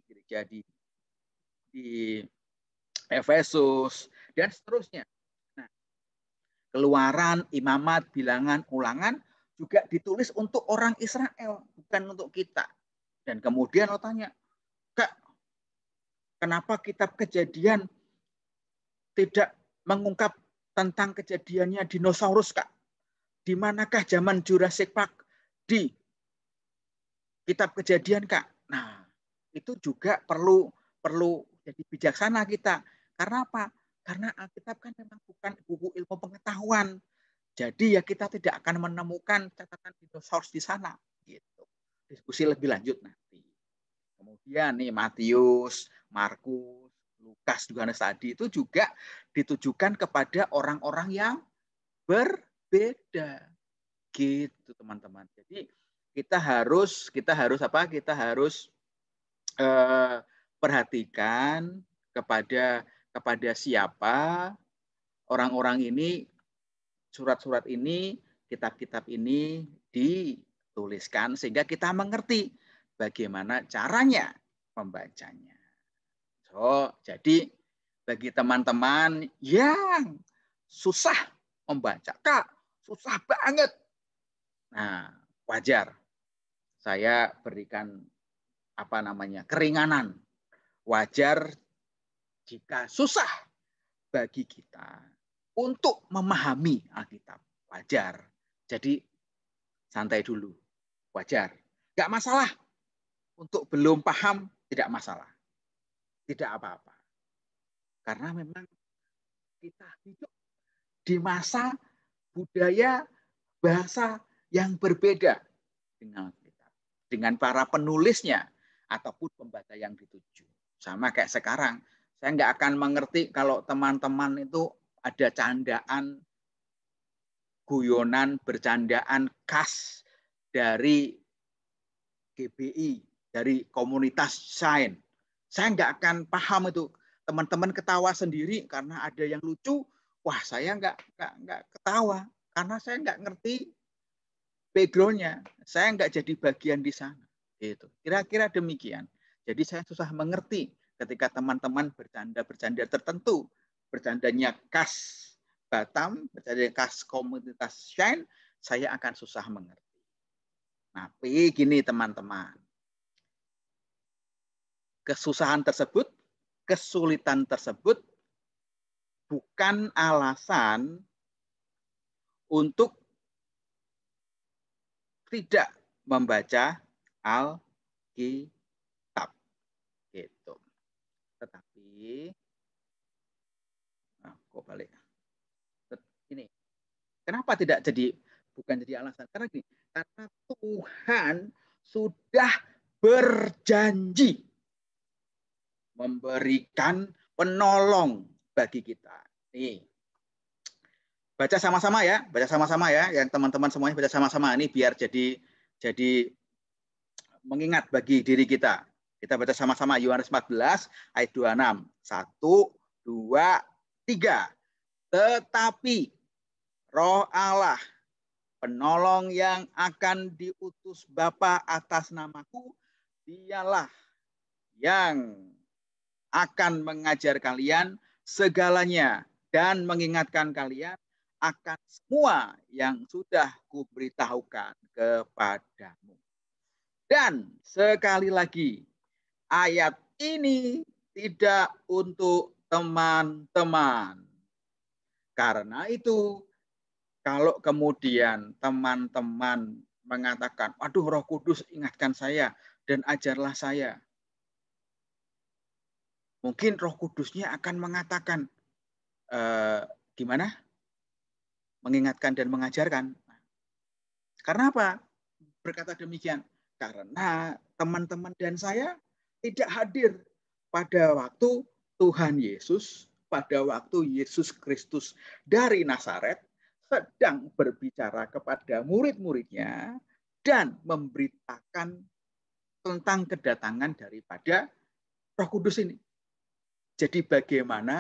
gereja di Efesus, dan seterusnya. Nah, Keluaran, Imamat, Bilangan, Ulangan juga ditulis untuk orang Israel, bukan untuk kita. Dan kemudian lo tanya, Kak, kenapa kitab Kejadian tidak mengungkap tentang kejadiannya dinosaurus, Kak? Di manakah zaman Jurassic Park di kitab Kejadian, Kak? Nah, itu juga perlu jadi bijaksana kita. Karena apa? Karena Alkitab kan memang bukan buku ilmu pengetahuan. Jadi ya kita tidak akan menemukan catatan dinosaurus di sana. Gitu. Diskusi lebih lanjut nanti. Kemudian nih Matius, Markus, Lukas, Yohanes tadi itu juga ditujukan kepada orang-orang yang berbeda. Gitu teman-teman. Jadi kita harus apa? Kita harus perhatikan kepada siapa orang-orang ini, surat-surat ini, kitab-kitab ini dituliskan sehingga kita mengerti bagaimana caranya membacanya. So, jadi bagi teman-teman yang susah membaca, Kak, susah banget. Nah, wajar. Saya berikan keringanan. Wajar jika susah bagi kita untuk memahami Alkitab. Wajar. Jadi santai dulu. Wajar. Enggak masalah. Untuk belum paham tidak masalah. Tidak apa-apa. Karena memang kita hidup di masa budaya bahasa yang berbeda dengan kita, dengan para penulisnya ataupun pembaca yang dituju. Sama kayak sekarang, saya nggak akan mengerti kalau teman-teman itu ada candaan, guyonan, bercandaan khas dari GBI, dari komunitas sains. Saya nggak akan paham itu. Teman-teman ketawa sendiri karena ada yang lucu. Wah, saya nggak ketawa karena saya nggak ngerti background-nya. Saya nggak jadi bagian di sana. Gitu. Kira-kira demikian. Jadi saya susah mengerti ketika teman-teman bercanda tertentu. Bercandanya khas Batam, bercandanya khas komunitas Shine, saya akan susah mengerti. Tapi gini teman-teman. Kesusahan tersebut, kesulitan tersebut bukan alasan untuk tidak membaca Alkitab. Gitu. Tetapi, kok balik? Ini, kenapa tidak bukan jadi alasan? Karena gini, karena Tuhan sudah berjanji memberikan penolong bagi kita. Nih, baca sama-sama ya, yang teman-teman semuanya baca sama-sama ini biar jadi mengingat bagi diri kita. Kita baca sama-sama Yohanes 14 ayat 26. 1, 2, 3. Tetapi Roh Allah, penolong yang akan diutus Bapa atas namaku, dialah yang akan mengajar kalian segalanya dan mengingatkan kalian akan semua yang sudah kuberitahukan kepadamu. Dan sekali lagi, ayat ini tidak untuk teman-teman. Karena itu, kalau kemudian teman-teman mengatakan, aduh Roh Kudus ingatkan saya dan ajarlah saya. Mungkin Roh Kudusnya akan mengatakan, gimana? Mengingatkan dan mengajarkan. Karena apa? Berkata demikian. Karena teman-teman dan saya tidak hadir pada waktu Tuhan Yesus, pada waktu Yesus Kristus dari Nazaret sedang berbicara kepada murid-muridnya dan memberitakan tentang kedatangan daripada Roh Kudus ini. Jadi bagaimana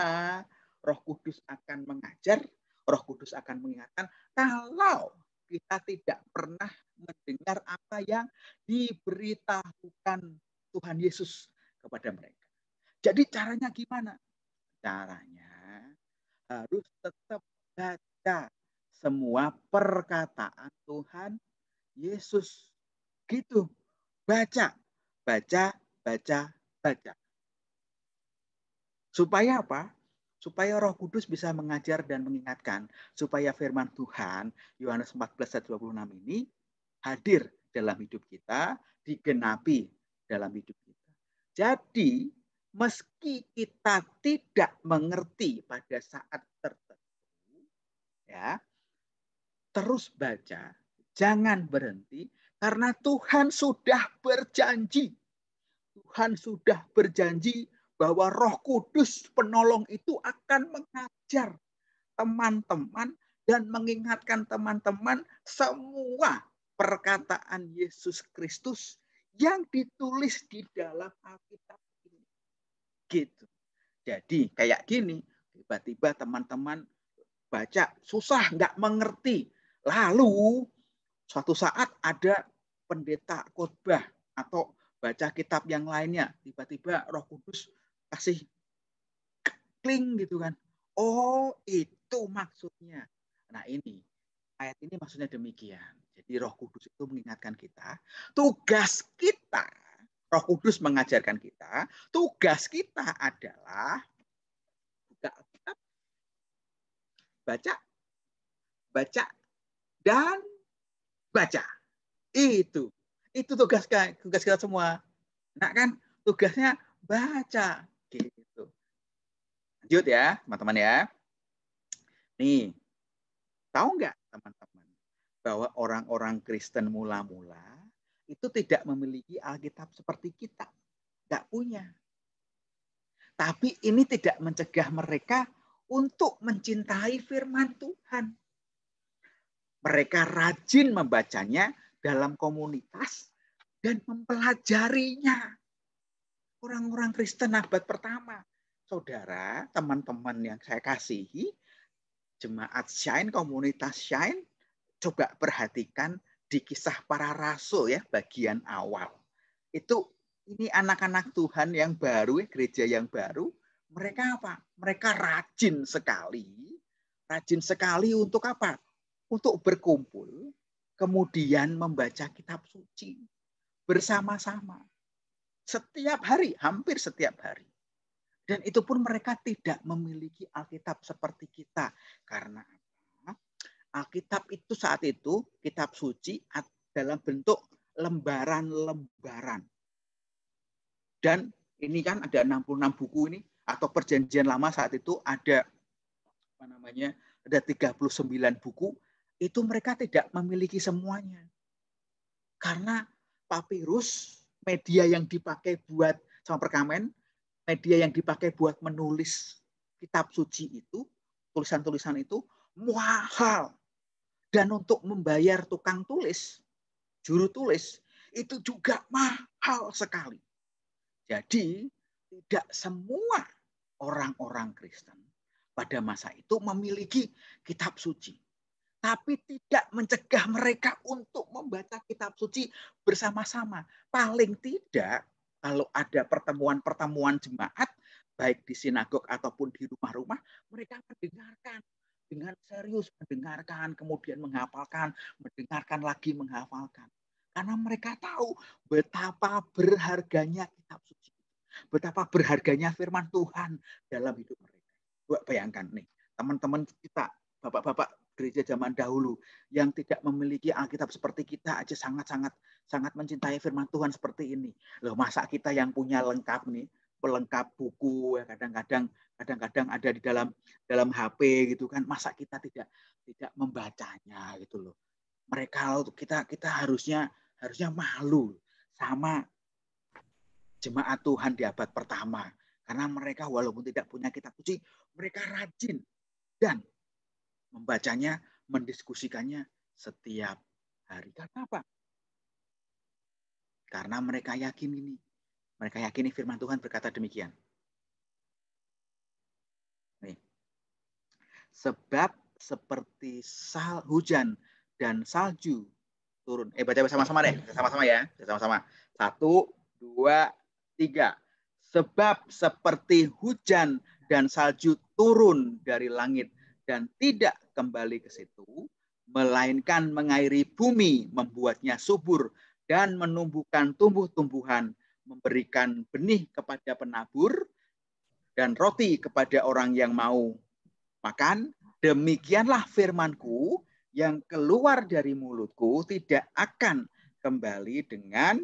Roh Kudus akan mengajar, Roh Kudus akan mengingatkan kalau kita tidak pernah mendengar apa yang diberitahukan Tuhan Yesus kepada mereka. Jadi caranya gimana? Caranya harus tetap baca semua perkataan Tuhan Yesus. Gitu. Baca, baca, baca, baca. Supaya apa? Supaya Roh Kudus bisa mengajar dan mengingatkan. Supaya firman Tuhan, Yohanes 14 ayat 26 ini hadir dalam hidup kita, digenapi dalam hidup kita. Jadi, meski kita tidak mengerti pada saat tertentu, ya, terus baca, jangan berhenti, karena Tuhan sudah berjanji. Tuhan sudah berjanji bahwa Roh Kudus penolong itu akan mengajar teman-teman dan mengingatkan teman-teman semua perkataan Yesus Kristus yang ditulis di dalam Alkitab ini. Gitu. Jadi kayak gini, tiba-tiba teman-teman baca susah, nggak mengerti. Lalu suatu saat ada pendeta khotbah atau baca kitab yang lainnya, tiba-tiba Roh Kudus kasih kling gitu kan. Oh, itu maksudnya. Nah, ini ayat ini maksudnya demikian. Jadi Roh Kudus itu mengingatkan kita, tugas kita, Roh Kudus mengajarkan kita, tugas kita adalah buka Alkitab, baca, baca, dan baca. Itu tugas kita semua. Nah kan, tugasnya baca. Gitu. Lanjut ya, teman-teman ya. Nih, tahu nggak teman-teman bahwa orang-orang Kristen mula-mula itu tidak memiliki Alkitab seperti kita. Nggak punya. Tapi ini tidak mencegah mereka untuk mencintai firman Tuhan. Mereka rajin membacanya dalam komunitas dan mempelajarinya. Orang-orang Kristen abad pertama. Saudara, teman-teman yang saya kasihi, jemaat Shine, komunitas Shine, coba perhatikan di Kisah Para Rasul ya, bagian awal. Ini anak-anak Tuhan yang baru, gereja yang baru, mereka apa? Mereka rajin sekali untuk apa? Untuk berkumpul, kemudian membaca kitab suci bersama-sama. Setiap hari, hampir setiap hari. Dan itu pun mereka tidak memiliki Alkitab seperti kita. Karena apa? Alkitab itu saat itu, kitab suci dalam bentuk lembaran-lembaran. Dan ini kan ada 66 buku ini, atau perjanjian lama saat itu ada ada 39 buku, itu mereka tidak memiliki semuanya. Karena papirus, media yang dipakai buat sama perkamen, media yang dipakai buat menulis kitab suci itu, tulisan-tulisan itu mahal. Dan untuk membayar tukang tulis, juru tulis, itu juga mahal sekali. Jadi tidak semua orang-orang Kristen pada masa itu memiliki kitab suci. Tapi tidak mencegah mereka untuk membaca kitab suci bersama-sama. Paling tidak kalau ada pertemuan-pertemuan jemaat, baik di sinagog ataupun di rumah-rumah, mereka mendengarkan dengan serius, mendengarkan, kemudian menghafalkan, mendengarkan lagi, menghafalkan. Karena mereka tahu betapa berharganya kitab suci. Betapa berharganya firman Tuhan dalam hidup mereka. Bayangkan nih, teman-teman kita, bapak-bapak gereja zaman dahulu yang tidak memiliki Alkitab seperti kita aja sangat mencintai firman Tuhan seperti ini. Loh, masa kita yang punya lengkap nih, pelengkap buku ya, kadang-kadang ada di dalam HP gitu kan, masa kita tidak membacanya gitu loh. Kita harusnya malu sama jemaat Tuhan di abad pertama, karena mereka walaupun tidak punya kitab suci, mereka rajin dan membacanya, mendiskusikannya setiap hari. Karena apa? Karena mereka yakin ini. Mereka yakini firman Tuhan berkata demikian. Nih. Sebab seperti hujan dan salju turun. Baca sama-sama deh, sama-sama ya, sama-sama. 1, 2, 3. Sebab seperti hujan dan salju turun dari langit dan tidak kembali ke situ, melainkan mengairi bumi, membuatnya subur dan menumbuhkan tumbuh-tumbuhan, memberikan benih kepada penabur dan roti kepada orang yang mau makan, demikianlah firmanku yang keluar dari mulutku tidak akan kembali dengan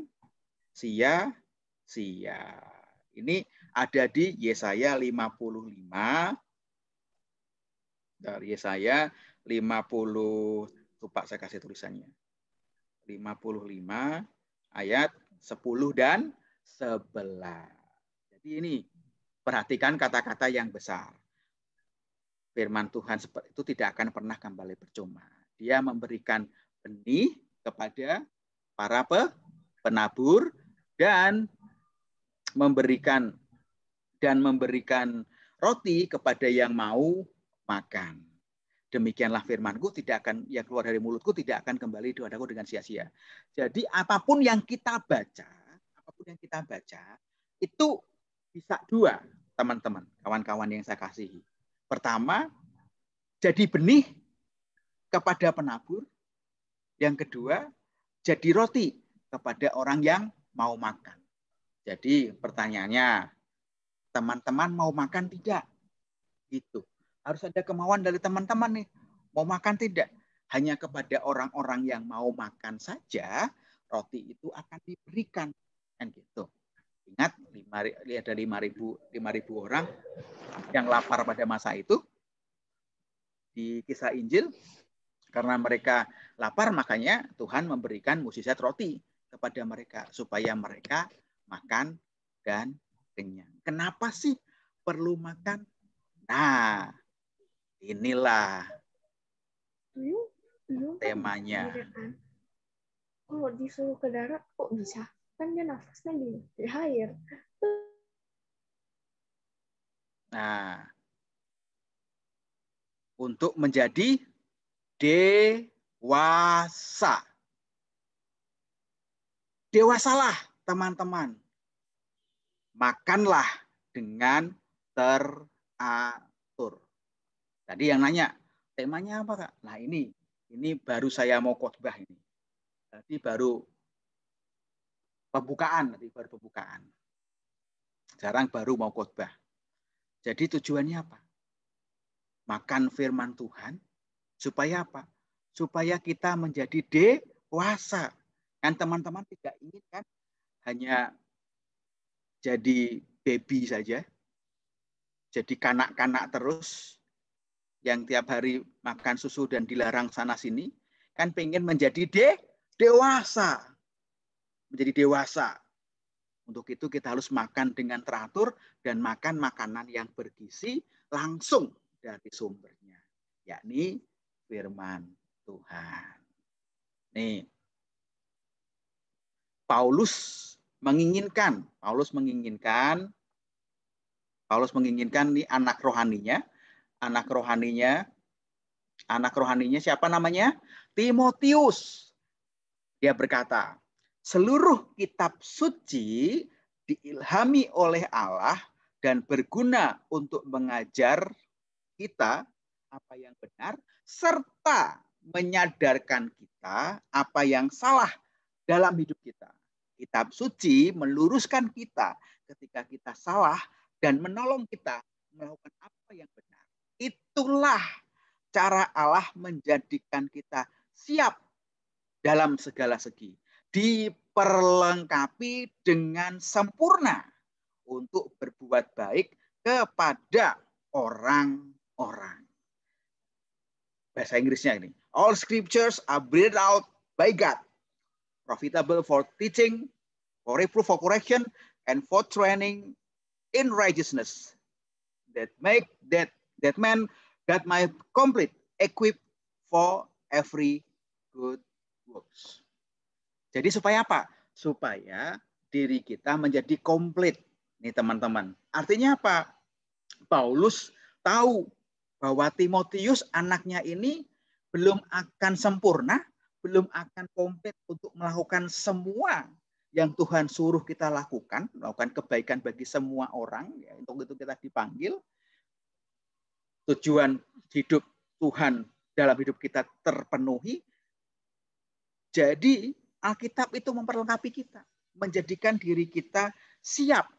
sia-sia. Ini ada di Yesaya 55. Dari Yesaya 50, lupa saya kasih tulisannya. 55 ayat 10 dan 11. Jadi ini perhatikan kata-kata yang besar. Firman Tuhan seperti itu tidak akan pernah kembali percuma. Dia memberikan benih kepada para penabur dan memberikan roti kepada yang mau makan. Demikianlah firmanku tidak akan yang keluar dari mulutku tidak akan kembali kepadaku dengan sia-sia. Jadi apapun yang kita baca itu bisa dua, teman-teman, kawan-kawan yang saya kasihi. Pertama, jadi benih kepada penabur. Yang kedua, jadi roti kepada orang yang mau makan. Jadi pertanyaannya, teman-teman mau makan tidak? Gitu. Harus ada kemauan dari teman-teman nih. Mau makan tidak? Hanya kepada orang-orang yang mau makan saja, roti itu akan diberikan. Kan gitu. Ingat, ada 5.000 orang yang lapar pada masa itu. Di kisah Injil, karena mereka lapar, makanya Tuhan memberikan mukjizat roti kepada mereka. Supaya mereka makan dan kenyang. Kenapa sih perlu makan? Nah, inilah temanya. Kalau disuruh ke darat kok bisa? Kan dia nafasnya di air. Nah, untuk menjadi dewasa. Dewasalah, teman-teman. Makanlah dengan teratur. Tadi yang nanya, temanya apa, Kak? Nah, ini baru saya mau khotbah ini. Tadi baru pembukaan. Sekarang baru mau khotbah. Jadi tujuannya apa? Makan firman Tuhan supaya apa? Supaya kita menjadi dewasa. Kan teman-teman tidak ingin kan hanya jadi baby saja. Jadi kanak-kanak terus yang tiap hari makan susu dan dilarang sana sini, kan pengen menjadi dewasa. Menjadi dewasa. Untuk itu kita harus makan dengan teratur dan makan makanan yang bergizi langsung dari sumbernya, yakni firman Tuhan. Nih, Paulus menginginkan nih anak rohaninya siapa namanya? Timotius. Dia berkata, seluruh kitab suci diilhami oleh Allah dan berguna untuk mengajar kita apa yang benar serta menyadarkan kita apa yang salah dalam hidup kita. Kitab suci meluruskan kita ketika kita salah dan menolong kita melakukan apa yang benar. Itulah cara Allah menjadikan kita siap dalam segala segi. Diperlengkapi dengan sempurna untuk berbuat baik kepada orang-orang. Bahasa Inggrisnya ini. All scriptures are breathed out by God, profitable for teaching, for reproof, for correction, and for training in righteousness, that man might complete, equipped for every good works. Jadi supaya apa? Supaya diri kita menjadi komplit. Nih teman-teman. Artinya apa? Paulus tahu bahwa Timotius anaknya ini belum akan sempurna, belum akan komplit untuk melakukan semua yang Tuhan suruh kita lakukan, melakukan kebaikan bagi semua orang, ya, untuk itu kita dipanggil. Tujuan hidup Tuhan dalam hidup kita terpenuhi. Jadi Alkitab itu memperlengkapi kita, menjadikan diri kita siap.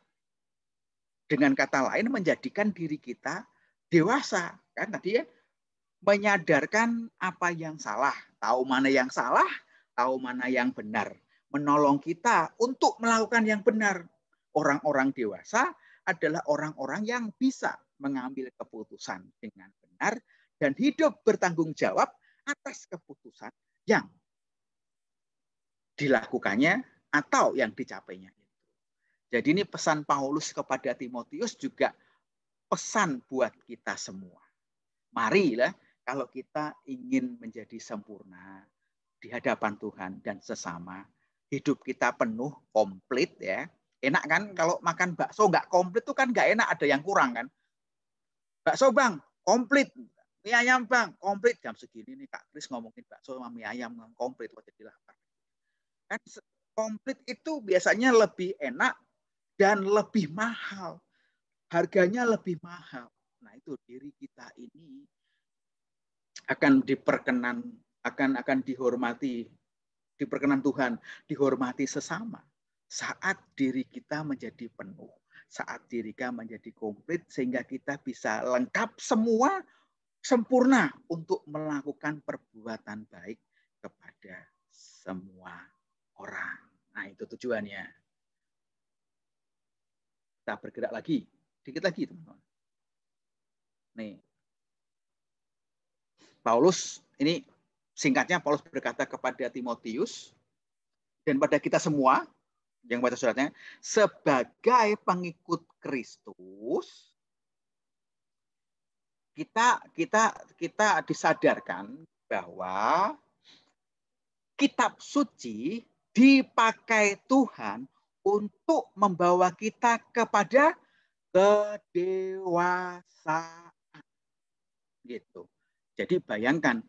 Dengan kata lain, menjadikan diri kita dewasa. Kan tadi ya, menyadarkan apa yang salah, tahu mana yang salah, tahu mana yang benar. Menolong kita untuk melakukan yang benar. Orang-orang dewasa adalah orang-orang yang bisa mengambil keputusan dengan benar dan hidup bertanggung jawab atas keputusan yang dilakukannya atau yang dicapainya. Jadi ini pesan Paulus kepada Timotius juga pesan buat kita semua. Marilah kalau kita ingin menjadi sempurna di hadapan Tuhan dan sesama, hidup kita penuh, komplit ya. Enak kan kalau makan bakso nggak komplit tuh kan nggak enak, ada yang kurang kan. Bakso bang, komplit. Mie ayam bang, komplit. Jam segini nih Kak Kris ngomongin bakso sama mie ayam komplit, wah jadi lapar. Kan komplit itu biasanya lebih enak dan lebih mahal. Harganya lebih mahal. Nah itu diri kita ini akan diperkenan Tuhan, dihormati sesama saat diri kita menjadi penuh, saat diri kita menjadi komplit sehingga kita bisa lengkap semua, sempurna untuk melakukan perbuatan baik kepada semua orang. Nah itu tujuannya. Kita bergerak lagi, dikit lagi teman-teman. Nih, Paulus ini singkatnya Paulus berkata kepada Timotius dan pada kita semua yang baca suratnya, sebagai pengikut Kristus kita disadarkan bahwa kitab suci dipakai Tuhan untuk membawa kita kepada kedewasaan. Gitu. Jadi bayangkan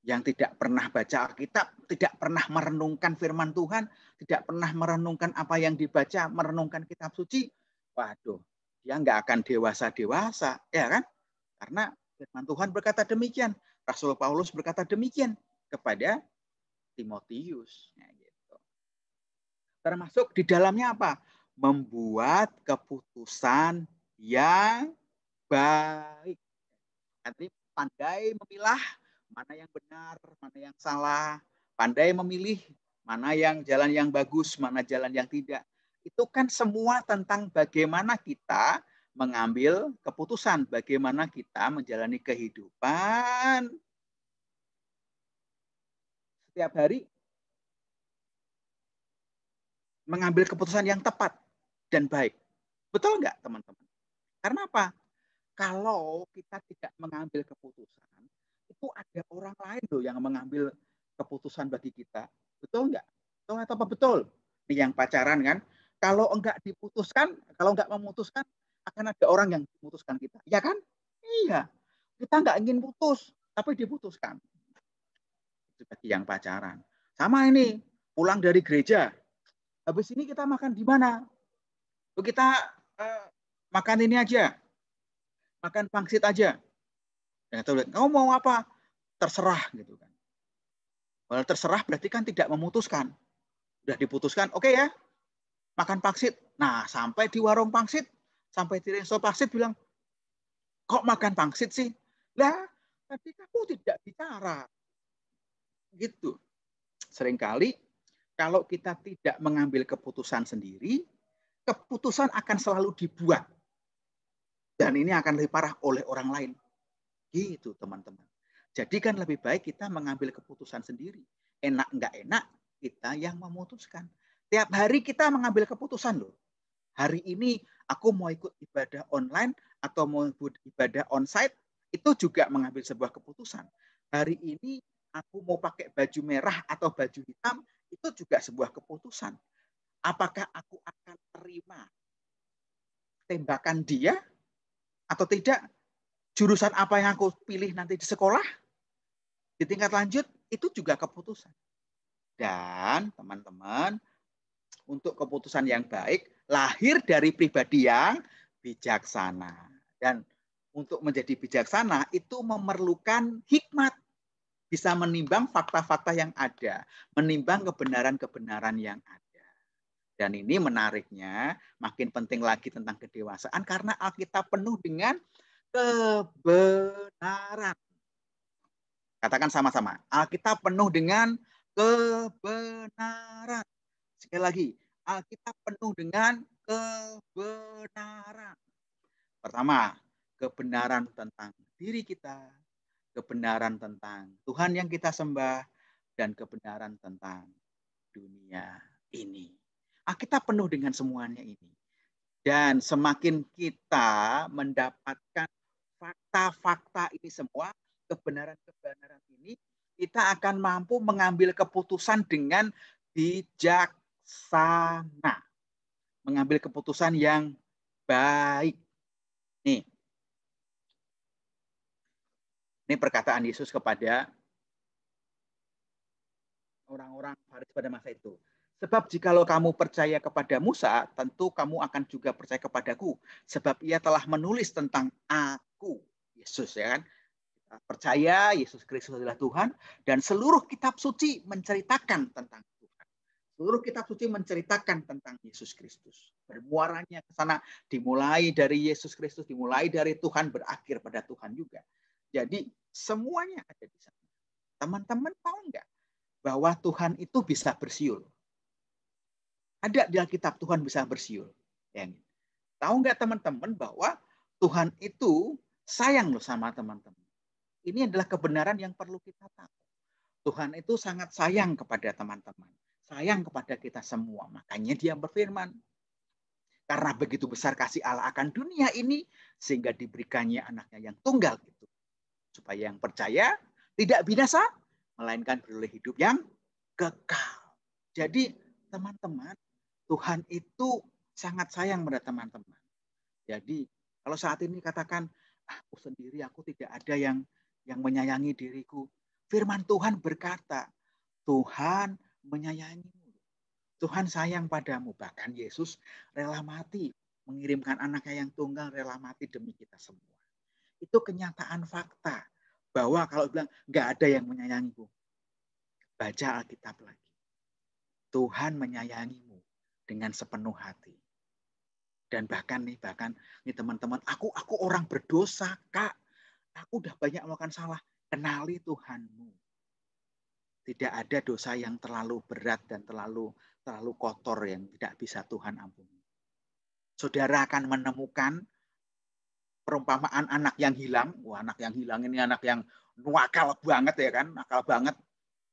yang tidak pernah baca Alkitab, tidak pernah merenungkan firman Tuhan, tidak pernah merenungkan apa yang dibaca, merenungkan kitab suci, waduh, dia nggak akan dewasa-dewasa, ya kan? Karena firman Tuhan berkata demikian, Rasul Paulus berkata demikian kepada Timotius. Nah, gitu. Termasuk di dalamnya apa? Membuat keputusan yang baik. Nanti pandai memilah mana yang benar, mana yang salah, pandai memilih mana yang jalan yang bagus, mana jalan yang tidak. Itu kan semua tentang bagaimana kita mengambil keputusan, bagaimana kita menjalani kehidupan setiap hari, mengambil keputusan yang tepat dan baik. Betul nggak teman-teman? Karena apa? Kalau kita tidak mengambil keputusan, itu ada orang lain loh yang mengambil keputusan bagi kita. Betul nggak? Betul atau apa betul? Ini yang pacaran kan, kalau enggak diputuskan, kalau enggak memutuskan, akan ada orang yang memutuskan kita. Ya kan? Iya. Kita enggak ingin putus, tapi diputuskan. Itu bagi yang pacaran. Sama ini, pulang dari gereja. Habis ini kita makan di mana? Kita makan ini aja. Makan pangsit aja. Kamu mau apa? Terserah gitu kan. Kalau terserah berarti kan tidak memutuskan. Udah diputuskan, oke ya. Makan pangsit. Nah, sampai di warung pangsit, sampai di resto pangsit bilang, kok makan pangsit sih? Lah, tadi kamu tidak bicara. Gitu. Seringkali kalau kita tidak mengambil keputusan sendiri, keputusan akan selalu dibuat. Dan ini akan lebih parah oleh orang lain. Gitu teman-teman. Jadi kan lebih baik kita mengambil keputusan sendiri. Enak nggak enak, kita yang memutuskan. Tiap hari kita mengambil keputusan loh. Hari ini aku mau ikut ibadah online atau mau ibadah onsite, itu juga mengambil sebuah keputusan. Hari ini aku mau pakai baju merah atau baju hitam, itu juga sebuah keputusan. Apakah aku akan terima tembakan dia atau tidak? Jurusan apa yang aku pilih nanti di sekolah? Di tingkat lanjut itu juga keputusan. Dan teman-teman, untuk keputusan yang baik lahir dari pribadi yang bijaksana. Dan untuk menjadi bijaksana itu memerlukan hikmat. Bisa menimbang fakta-fakta yang ada, menimbang kebenaran-kebenaran yang ada. Dan ini menariknya, makin penting lagi tentang kedewasaan karena Alkitab penuh dengan kebenaran. Katakan sama-sama, Alkitab penuh dengan kebenaran. Sekali lagi, Alkitab penuh dengan kebenaran. Pertama, kebenaran tentang diri kita, kebenaran tentang Tuhan yang kita sembah, dan kebenaran tentang dunia ini. Alkitab penuh dengan semuanya ini. Dan semakin kita mendapatkan fakta-fakta ini semua, kebenaran-kebenaran ini, kita akan mampu mengambil keputusan dengan bijaksana. Mengambil keputusan yang baik. Nih. Ini perkataan Yesus kepada orang-orang Farisi pada masa itu. Sebab jikalau kamu percaya kepada Musa, tentu kamu akan juga percaya kepadaku. Sebab ia telah menulis tentang aku. Yesus, ya kan? Percaya Yesus Kristus adalah Tuhan. Dan seluruh kitab suci menceritakan tentang Tuhan. Seluruh kitab suci menceritakan tentang Yesus Kristus. Bermuaranya ke sana, dimulai dari Yesus Kristus, dimulai dari Tuhan, berakhir pada Tuhan juga. Jadi semuanya ada di sana. Teman-teman tahu enggak bahwa Tuhan itu bisa bersiul? Ada di Alkitab Tuhan bisa bersiul. Ya, tahu enggak teman-teman bahwa Tuhan itu sayang loh sama teman-teman. Ini adalah kebenaran yang perlu kita tahu. Tuhan itu sangat sayang kepada teman-teman. Sayang kepada kita semua. Makanya dia berfirman. Karena begitu besar kasih Allah akan dunia ini, sehingga diberikannya anaknya yang tunggal itu. Supaya yang percaya tidak binasa, melainkan beroleh hidup yang kekal. Jadi teman-teman, Tuhan itu sangat sayang pada teman-teman. Jadi kalau saat ini katakan, aku sendiri, aku tidak ada yang menyayangi diriku. Firman Tuhan berkata, Tuhan menyayangimu. Tuhan sayang padamu. Bahkan Yesus rela mati, mengirimkan anaknya yang tunggal, rela mati demi kita semua. Itu kenyataan fakta. Bahwa kalau bilang, nggak ada yang menyayangiku. Baca Alkitab lagi. Tuhan menyayangimu dengan sepenuh hati. Dan bahkan nih teman-teman, aku orang berdosa, Kak. Aku udah banyak melakukan salah. Kenali Tuhanmu. Tidak ada dosa yang terlalu berat dan terlalu kotor yang tidak bisa Tuhan ampuni. Saudara akan menemukan perumpamaan anak yang hilang. Wah, anak yang hilang ini anak yang nakal banget ya kan, nakal banget.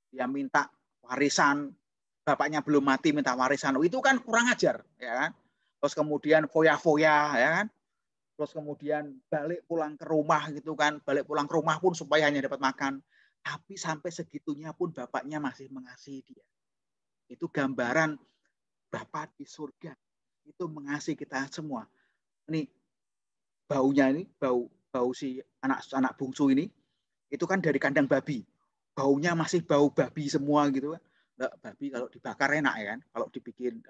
Dia minta warisan, bapaknya belum mati minta warisan. Itu kan kurang ajar, ya kan. Terus kemudian foya-foya, ya kan. Terus kemudian balik pulang ke rumah gitu kan, balik pulang ke rumah pun supaya hanya dapat makan. Tapi sampai segitunya pun bapaknya masih mengasihi dia. Itu gambaran Bapa di surga. Itu mengasihi kita semua. Ini baunya ini, bau si anak bungsu ini, itu kan dari kandang babi. Baunya masih bau babi semua gitu kan. Babi kalau dibakar enak ya kan. Kalau dibikin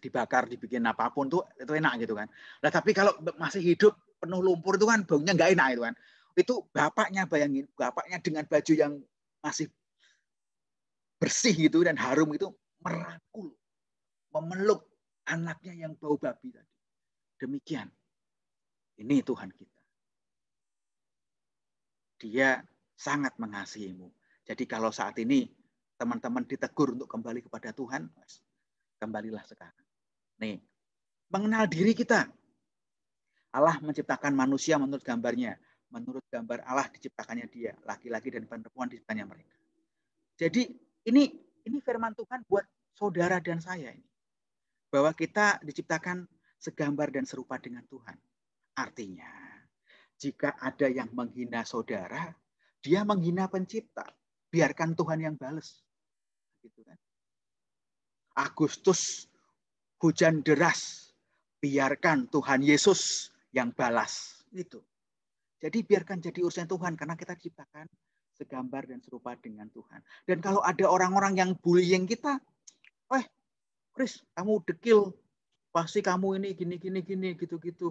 dibakar, dibikin apapun tuh itu enak gitu kan. Nah, tapi kalau masih hidup penuh lumpur itu kan baunya nggak enak itu kan. Itu bapaknya, bayangin, bapaknya dengan baju yang masih bersih gitu dan harum itu merangkul, memeluk anaknya yang bau babi tadi. Demikian. Ini Tuhan kita. Dia sangat mengasihimu. Jadi kalau saat ini teman-teman ditegur untuk kembali kepada Tuhan, kembalilah sekarang. Nih, mengenal diri kita. Allah menciptakan manusia menurut gambarnya. Menurut gambar Allah diciptakannya dia. Laki-laki dan perempuan diciptakannya mereka. Jadi ini firman Tuhan buat saudara dan saya ini. Bahwa kita diciptakan segambar dan serupa dengan Tuhan. Artinya, jika ada yang menghina saudara, dia menghina pencipta. Biarkan Tuhan yang balas. Gitu kan. Agustus hujan deras, biarkan Tuhan Yesus yang balas. Itu. Jadi biarkan jadi urusan Tuhan karena kita diciptakan segambar dan serupa dengan Tuhan. Dan kalau ada orang-orang yang bullying kita, Chris, kamu dekil, pasti kamu ini gini gitu-gitu.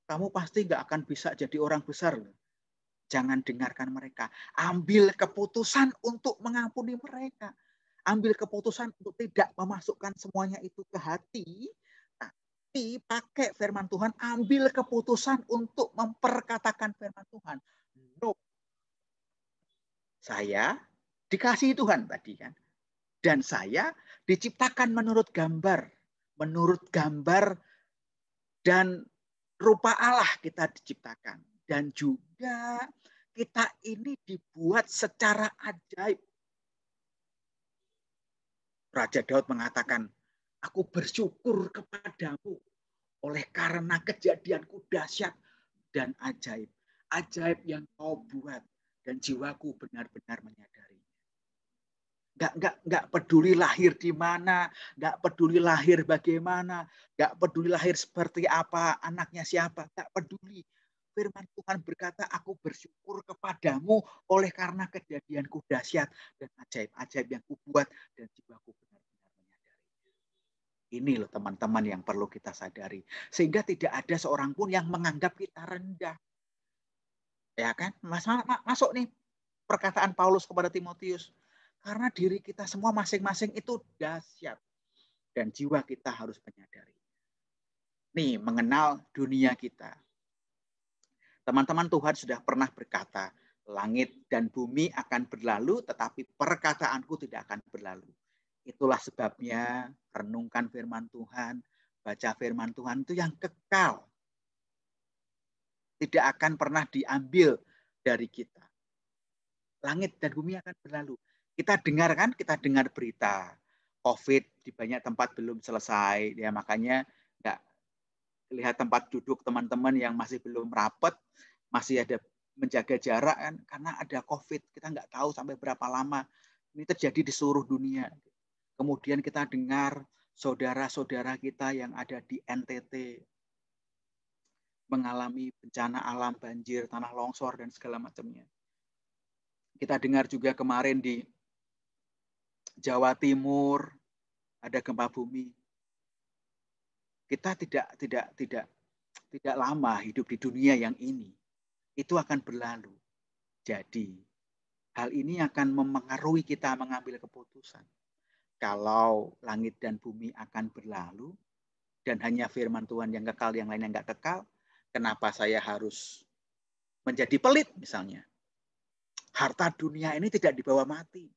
Kamu pasti nggak akan bisa jadi orang besar. Jangan dengarkan mereka. Ambil keputusan untuk mengampuni mereka. Ambil keputusan untuk tidak memasukkan semuanya itu ke hati. Tapi pakai firman Tuhan, ambil keputusan untuk memperkatakan firman Tuhan. No. Saya dikasihi Tuhan tadi kan. Dan saya diciptakan menurut gambar dan rupa Allah kita diciptakan. Dan juga kita ini dibuat secara ajaib. Raja Daud mengatakan, aku bersyukur kepadamu oleh karena kejadianku dahsyat dan ajaib. Ajaib yang kau buat dan jiwaku benar-benar menyadari. Nggak peduli lahir di mana, nggak peduli lahir bagaimana, nggak peduli lahir seperti apa, anaknya siapa, nggak peduli. Firman Tuhan berkata, aku bersyukur kepadamu oleh karena kejadianku dahsyat dan ajaib-ajaib yang kubuat dan jiwaku benar-benar menyadari. Ini loh teman-teman yang perlu kita sadari. Sehingga tidak ada seorang pun yang menganggap kita rendah. Ya kan? Masuk nih perkataan Paulus kepada Timotius. Karena diri kita semua masing-masing itu dahsyat. Dan jiwa kita harus menyadari. Nih, mengenal dunia kita. Teman-teman, Tuhan sudah pernah berkata, langit dan bumi akan berlalu, tetapi perkataanku tidak akan berlalu. Itulah sebabnya renungkan firman Tuhan, baca firman Tuhan itu yang kekal. Tidak akan pernah diambil dari kita. Langit dan bumi akan berlalu. Kita dengar berita COVID di banyak tempat belum selesai, ya makanya nggak lihat tempat duduk teman-teman yang masih belum rapat, masih ada menjaga jarak kan, karena ada COVID, kita nggak tahu sampai berapa lama ini terjadi di seluruh dunia. Kemudian kita dengar saudara-saudara kita yang ada di NTT mengalami bencana alam, banjir, tanah longsor dan segala macamnya. Kita dengar juga kemarin di Jawa Timur ada gempa bumi. Kita tidak lama hidup di dunia yang ini. Itu akan berlalu. Jadi, hal ini akan memengaruhi kita mengambil keputusan. Kalau langit dan bumi akan berlalu, dan hanya firman Tuhan yang kekal, yang lainnya nggak kekal, kenapa saya harus menjadi pelit misalnya? Harta dunia ini tidak dibawa mati.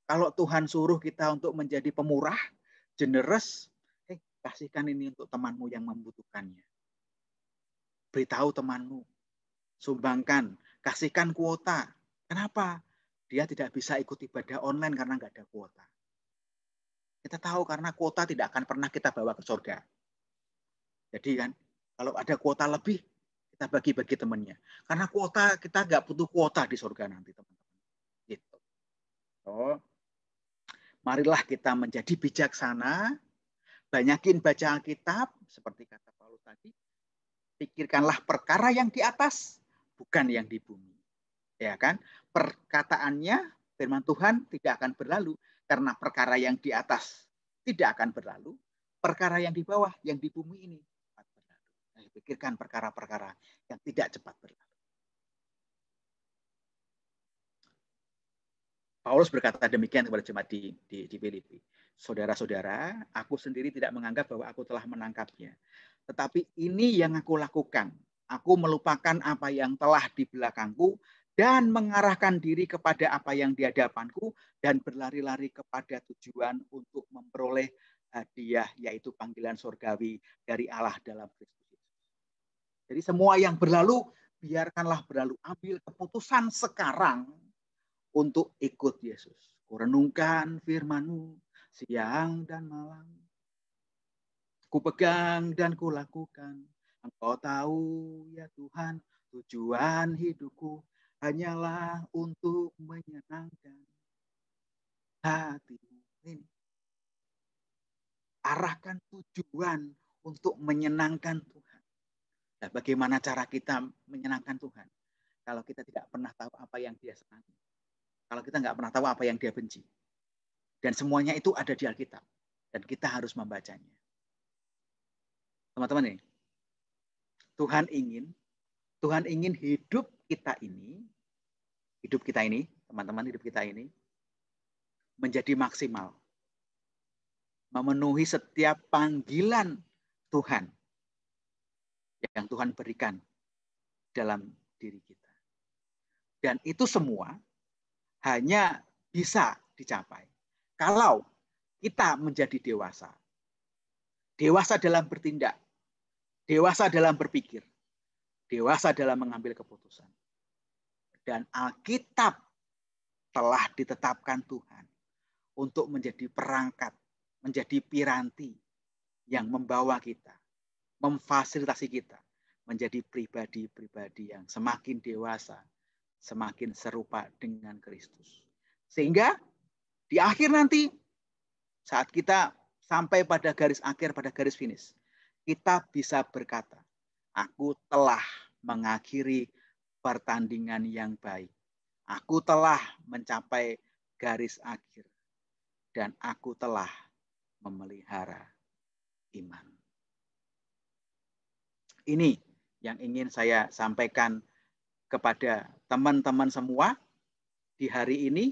Kalau Tuhan suruh kita untuk menjadi pemurah, generous, kasihkan ini untuk temanmu yang membutuhkannya. Beritahu temanmu, sumbangkan, kasihkan kuota. Kenapa? Dia tidak bisa ikut ibadah online karena nggak ada kuota. Kita tahu karena kuota tidak akan pernah kita bawa ke surga. Jadi kan, kalau ada kuota lebih, kita bagi-bagi temannya. Karena kuota, kita nggak butuh kuota di surga nanti, teman-teman. Gitu. Marilah kita menjadi bijaksana, banyakin baca Alkitab, seperti kata Paulus tadi, pikirkanlah perkara yang di atas, bukan yang di bumi. Ya kan? Perkataannya, firman Tuhan tidak akan berlalu, karena perkara yang di atas tidak akan berlalu, perkara yang di bawah, yang di bumi ini cepat berlalu. Nah, pikirkan perkara-perkara yang tidak cepat berlalu. Paulus berkata demikian kepada jemaat di Filipi. Saudara-saudara, aku sendiri tidak menganggap bahwa aku telah menangkapnya. Tetapi ini yang aku lakukan. Aku melupakan apa yang telah di belakangku dan mengarahkan diri kepada apa yang di hadapanku dan berlari-lari kepada tujuan untuk memperoleh hadiah, yaitu panggilan surgawi dari Allah dalam Kristus. Jadi semua yang berlalu, biarkanlah berlalu. Ambil keputusan sekarang untuk ikut Yesus. Kurenungkan firman-Mu siang dan malam. Ku pegang dan ku lakukan. Engkau tahu ya Tuhan, tujuan hidupku hanyalah untuk menyenangkan hati-Mu. Ini. Arahkan tujuan untuk menyenangkan Tuhan. Nah, bagaimana cara kita menyenangkan Tuhan? Kalau kita tidak pernah tahu apa yang Dia senangi. Kalau kita nggak pernah tahu apa yang Dia benci. Dan semuanya itu ada di Alkitab. Dan kita harus membacanya. Teman-teman nih, Tuhan ingin hidup kita ini, teman-teman, hidup kita ini menjadi maksimal. Memenuhi setiap panggilan Tuhan yang Tuhan berikan dalam diri kita. Dan itu semua hanya bisa dicapai kalau kita menjadi dewasa. Dewasa dalam bertindak, dewasa dalam berpikir, dewasa dalam mengambil keputusan. Dan Alkitab telah ditetapkan Tuhan untuk menjadi perangkat, menjadi piranti yang membawa kita, memfasilitasi kita menjadi pribadi-pribadi yang semakin dewasa, semakin serupa dengan Kristus. Sehingga di akhir nanti, saat kita sampai pada garis akhir, pada garis finish, kita bisa berkata, aku telah mengakhiri pertandingan yang baik. Aku telah mencapai garis akhir. Dan aku telah memelihara iman. Ini yang ingin saya sampaikan kepada teman-teman semua di hari ini.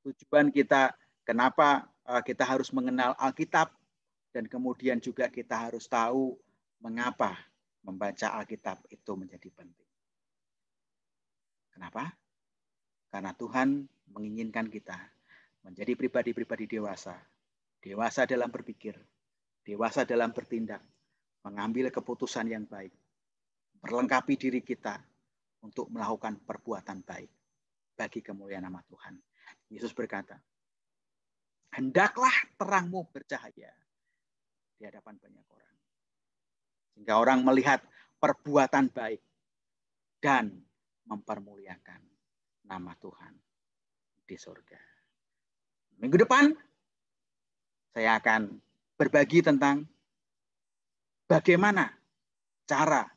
Tujuan kita, kenapa kita harus mengenal Alkitab, dan kemudian juga kita harus tahu mengapa membaca Alkitab itu menjadi penting. Kenapa? Karena Tuhan menginginkan kita menjadi pribadi-pribadi dewasa. Dewasa dalam berpikir, dewasa dalam bertindak, mengambil keputusan yang baik, melengkapi diri kita untuk melakukan perbuatan baik bagi kemuliaan nama Tuhan. Yesus berkata, hendaklah terangmu bercahaya di hadapan banyak orang. Sehingga orang melihat perbuatan baik dan mempermuliakan nama Tuhan di surga. Minggu depan saya akan berbagi tentang bagaimana cara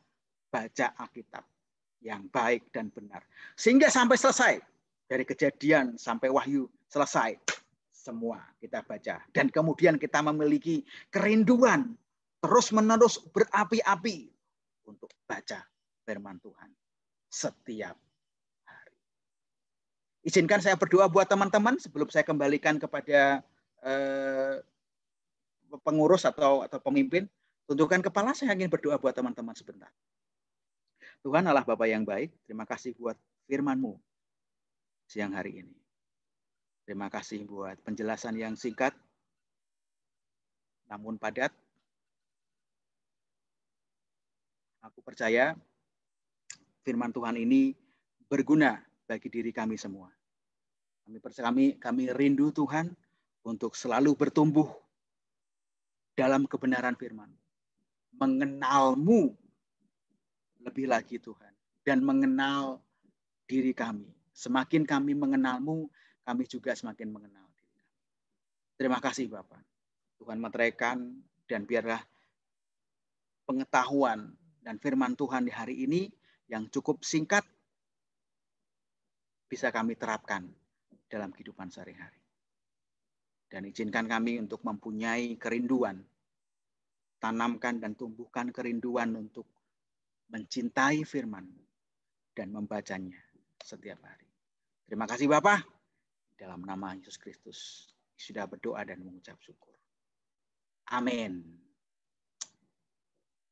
baca Alkitab yang baik dan benar. Sehingga sampai selesai, dari Kejadian sampai Wahyu selesai, semua kita baca. Dan kemudian kita memiliki kerinduan terus-menerus berapi-api untuk baca firman Tuhan setiap hari. Izinkan saya berdoa buat teman-teman sebelum saya kembalikan kepada pengurus atau pemimpin. Tundukkan kepala, saya ingin berdoa buat teman-teman sebentar. Tuhan Allah Bapa yang baik, terima kasih buat firman-Mu siang hari ini. Terima kasih buat penjelasan yang singkat namun padat. Aku percaya firman Tuhan ini berguna bagi diri kami semua. Kami rindu Tuhan untuk selalu bertumbuh dalam kebenaran firman. Mengenal-Mu lebih lagi Tuhan. Dan mengenal diri kami. Semakin kami mengenal-Mu, kami juga semakin mengenal diri kami. Terima kasih Bapak. Tuhan meteraikan dan biarlah pengetahuan dan firman Tuhan di hari ini yang cukup singkat bisa kami terapkan dalam kehidupan sehari-hari. Dan izinkan kami untuk mempunyai kerinduan, tanamkan dan tumbuhkan kerinduan untuk mencintai firman dan membacanya setiap hari. Terima kasih Bapak. Dalam nama Yesus Kristus sudah berdoa dan mengucap syukur. Amin.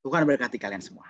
Tuhan berkati kalian semua.